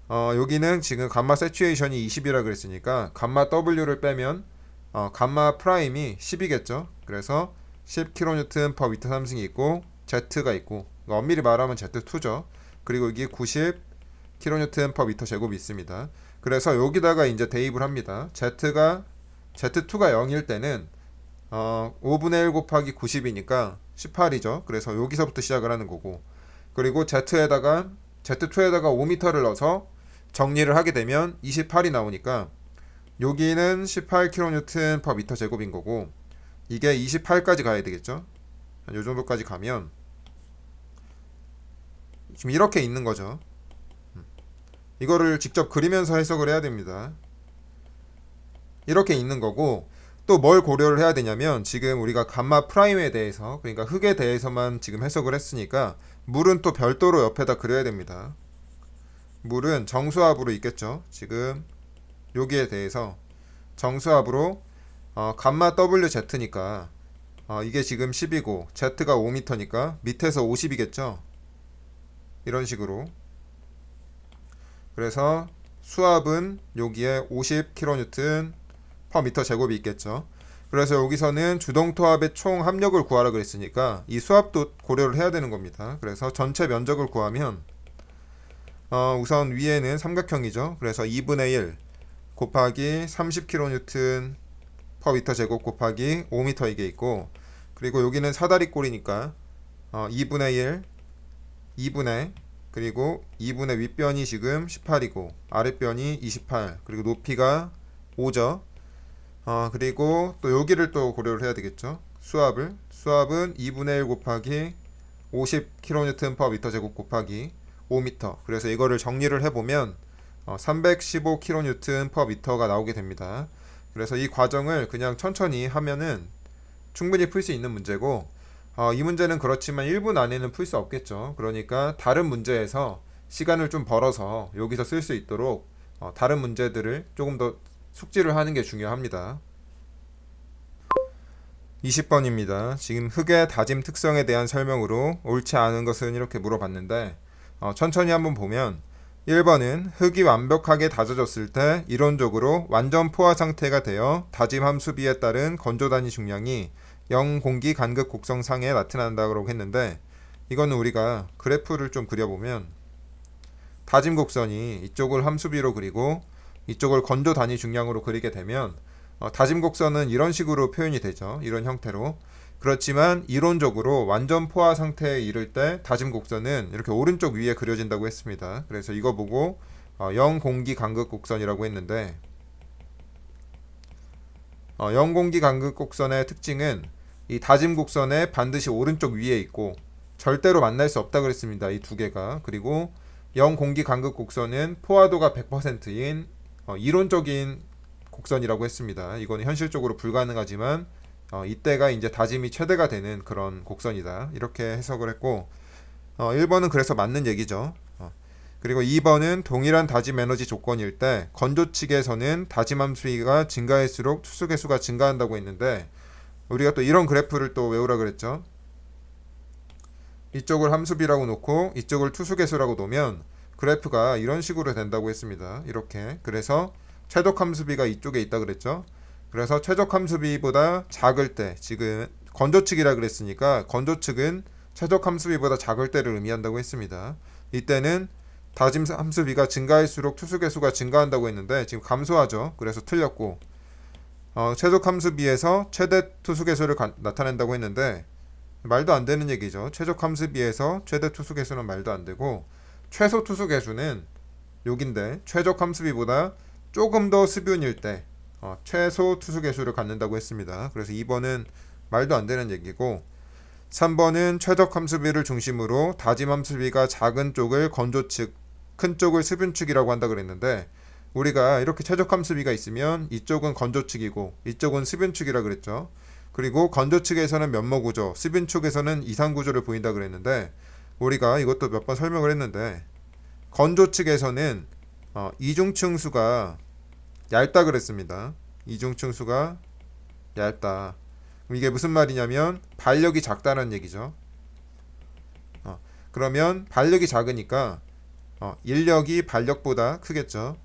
여기는 지금 감마 세츄에이션이 20이라 그랬으니까 감마 W를 빼면 감마 프라임이 10이겠죠. 그래서 10kN per m 3승이 있고 Z가 있고 엄밀히 말하면 Z2죠. 그리고 이게 90kN per m 제곱이 있습니다. 그래서 여기다가 이제 대입을 합니다. Z2가 0일 때는 5분의 1 곱하기 90이니까 18이죠. 그래서 여기서부터 시작을 하는 거고 그리고 Z2에다가 5m를 넣어서 정리를 하게 되면 28이 나오니까 여기는 18kN per m 제곱인 거고 이게 28까지 가야 되겠죠. 한 요 정도까지 가면 지금 이렇게 있는 거죠. 이거를 직접 그리면서 해석을 해야 됩니다. 이렇게 있는 거고 또 뭘 고려를 해야 되냐면 지금 우리가 감마 프라임에 대해서 그러니까 흙에 대해서만 지금 해석을 했으니까 물은 또 별도로 옆에다 그려야 됩니다. 물은 정수압으로 있겠죠. 지금 여기에 대해서 정수압으로 감마 WZ니까 이게 지금 10이고 Z가 5m니까 밑에서 50이겠죠. 이런 식으로 그래서 수압은 여기에 50kN per m 제곱이 있겠죠. 그래서 여기서는 주동토합의 총 합력을 구하라 그랬으니까 이 수압도 고려를 해야 되는 겁니다. 그래서 전체 면적을 구하면 우선 위에는 삼각형이죠. 그래서 2분의 1 곱하기 30kN per m 제곱 곱하기 5m 이게 있고 그리고 여기는 사다리꼴이니까 2분의 1 2분의 그리고 2분의 윗변이 지금 18이고 아랫변이 28 그리고 높이가 5죠. 그리고 또 여기를 또 고려를 해야 되겠죠. 수압은 2분의 1 곱하기 50kN per m 제곱 곱하기 5m 그래서 이거를 정리를 해보면 315kN per m가 나오게 됩니다. 그래서 이 과정을 그냥 천천히 하면은 충분히 풀 수 있는 문제고 이 문제는 그렇지만 1분 안에는 풀 수 없겠죠. 그러니까 다른 문제에서 시간을 좀 벌어서 여기서 쓸 수 있도록 다른 문제들을 조금 더 숙지를 하는 게 중요합니다. 20번입니다. 지금 흙의 다짐 특성에 대한 설명으로 옳지 않은 것은 이렇게 물어봤는데 천천히 한번 보면 1번은 흙이 완벽하게 다져졌을 때 이론적으로 완전 포화 상태가 되어 다짐 함수비에 따른 건조 단위 중량이 0 공기 간극 곡선상에 나타난다고 했는데, 이거는 우리가 그래프를 좀 그려보면 다짐 곡선이 이쪽을 함수비로 그리고 이쪽을 건조 단위 중량으로 그리게 되면 다짐 곡선은 이런 식으로 표현이 되죠. 이런 형태로. 그렇지만 이론적으로 완전 포화 상태에 이를 때 다짐 곡선은 이렇게 오른쪽 위에 그려진다고 했습니다. 그래서 이거 보고 0 공기 간극 곡선이라고 했는데, 0 공기 간극 곡선의 특징은 이 다짐 곡선의 반드시 오른쪽 위에 있고 절대로 만날 수 없다 그랬습니다. 이 두 개가. 그리고 0 공기 간극 곡선은 포화도가 100%인 이론적인 곡선이라고 했습니다. 이거는 현실적으로 불가능하지만 이때가 이제 다짐이 최대가 되는 그런 곡선이다, 이렇게 해석을 했고, 1번은 그래서 맞는 얘기죠. 그리고 2번은 동일한 다짐 에너지 조건일 때 건조 측에서는 다짐 함수비가 증가할수록 투수 개수가 증가한다고 했는데, 우리가 또 이런 그래프를 또 외우라 그랬죠. 이쪽을 함수비라고 놓고 이쪽을 투수 개수라고 놓으면 그래프가 이런 식으로 된다고 했습니다. 이렇게. 그래서 최적 함수비가 이쪽에 있다 그랬죠. 그래서 최적 함수비보다 작을 때, 지금 건조 측이라 그랬으니까 건조 측은 최적 함수비보다 작을 때를 의미한다고 했습니다. 이때는 다짐 함수비가 증가할수록 투수 개수가 증가한다고 했는데 지금 감소하죠. 그래서 틀렸고, 최적 함수비에서 최대 투수 개수를 나타낸다고 했는데 말도 안 되는 얘기죠. 최적 함수비에서 최대 투수 개수는 말도 안 되고, 최소 투수 개수는 여긴데 최적 함수비보다 조금 더 수변일 때 최소 투수 개수를 갖는다고 했습니다. 그래서 2번은 말도 안 되는 얘기고, 3번은 최적 함수비를 중심으로 다짐 함수비가 작은 쪽을 건조 측, 큰 쪽을 수변 측이라고 한다 그랬는데, 우리가 이렇게 최적 함수비가 있으면 이쪽은 건조 측이고 이쪽은 수변 측이라 그랬죠. 그리고 건조 측에서는 면모 구조, 수변 측에서는 이상 구조를 보인다 그랬는데, 우리가 이것도 몇 번 설명을 했는데 건조 측에서는 이중층수가 얇다 그랬습니다. 이중층수가 얇다. 이게 무슨 말이냐면 반력이 작다는 얘기죠. 그러면 반력이 작으니까 인력이 반력보다 크겠죠.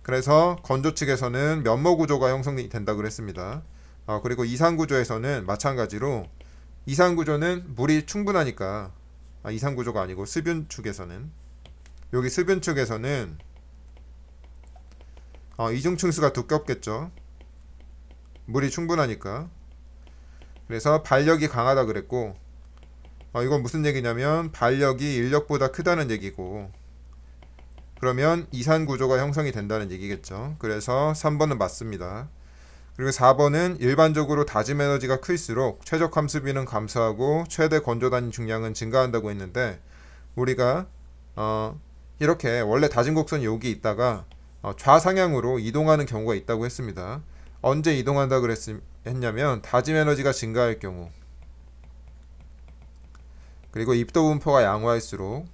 그래서 건조 측에서는 면모 구조가 형성이 된다 그랬습니다. 그리고 이상 구조에서는 마찬가지로 이상 구조는 물이 충분하니까, 이상 구조가 아니고 수변 축에서는, 여기 수변 축에서는 이중층수가 두껍겠죠. 물이 충분하니까. 그래서 반력이 강하다 그랬고, 이건 무슨 얘기냐면 반력이 인력보다 크다는 얘기고, 그러면 이산 구조가 형성이 된다는 얘기겠죠. 그래서 3번은 맞습니다. 그리고 4번은 일반적으로 다짐 에너지가 클수록 최적 함수비는 감소하고 최대 건조 단위 중량은 증가한다고 했는데, 우리가 이렇게 원래 다짐 곡선이 여기 있다가 좌상향으로 이동하는 경우가 있다고 했습니다. 언제 이동한다 했냐면 다짐 에너지가 증가할 경우, 그리고 입도 분포가 양호할수록,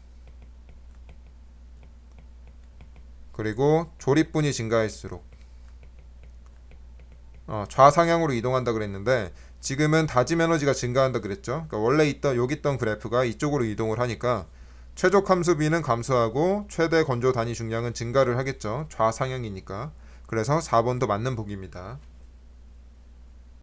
그리고 조립분이 증가할수록 좌상향으로 이동한다 그랬는데, 지금은 다짐 에너지가 증가한다 그랬죠. 그러니까 원래 여기 있던 그래프가 이쪽으로 이동을 하니까 최적 함수비는 감소하고 최대 건조 단위 중량은 증가를 하겠죠. 좌상향이니까. 그래서 4번도 맞는 보기입니다.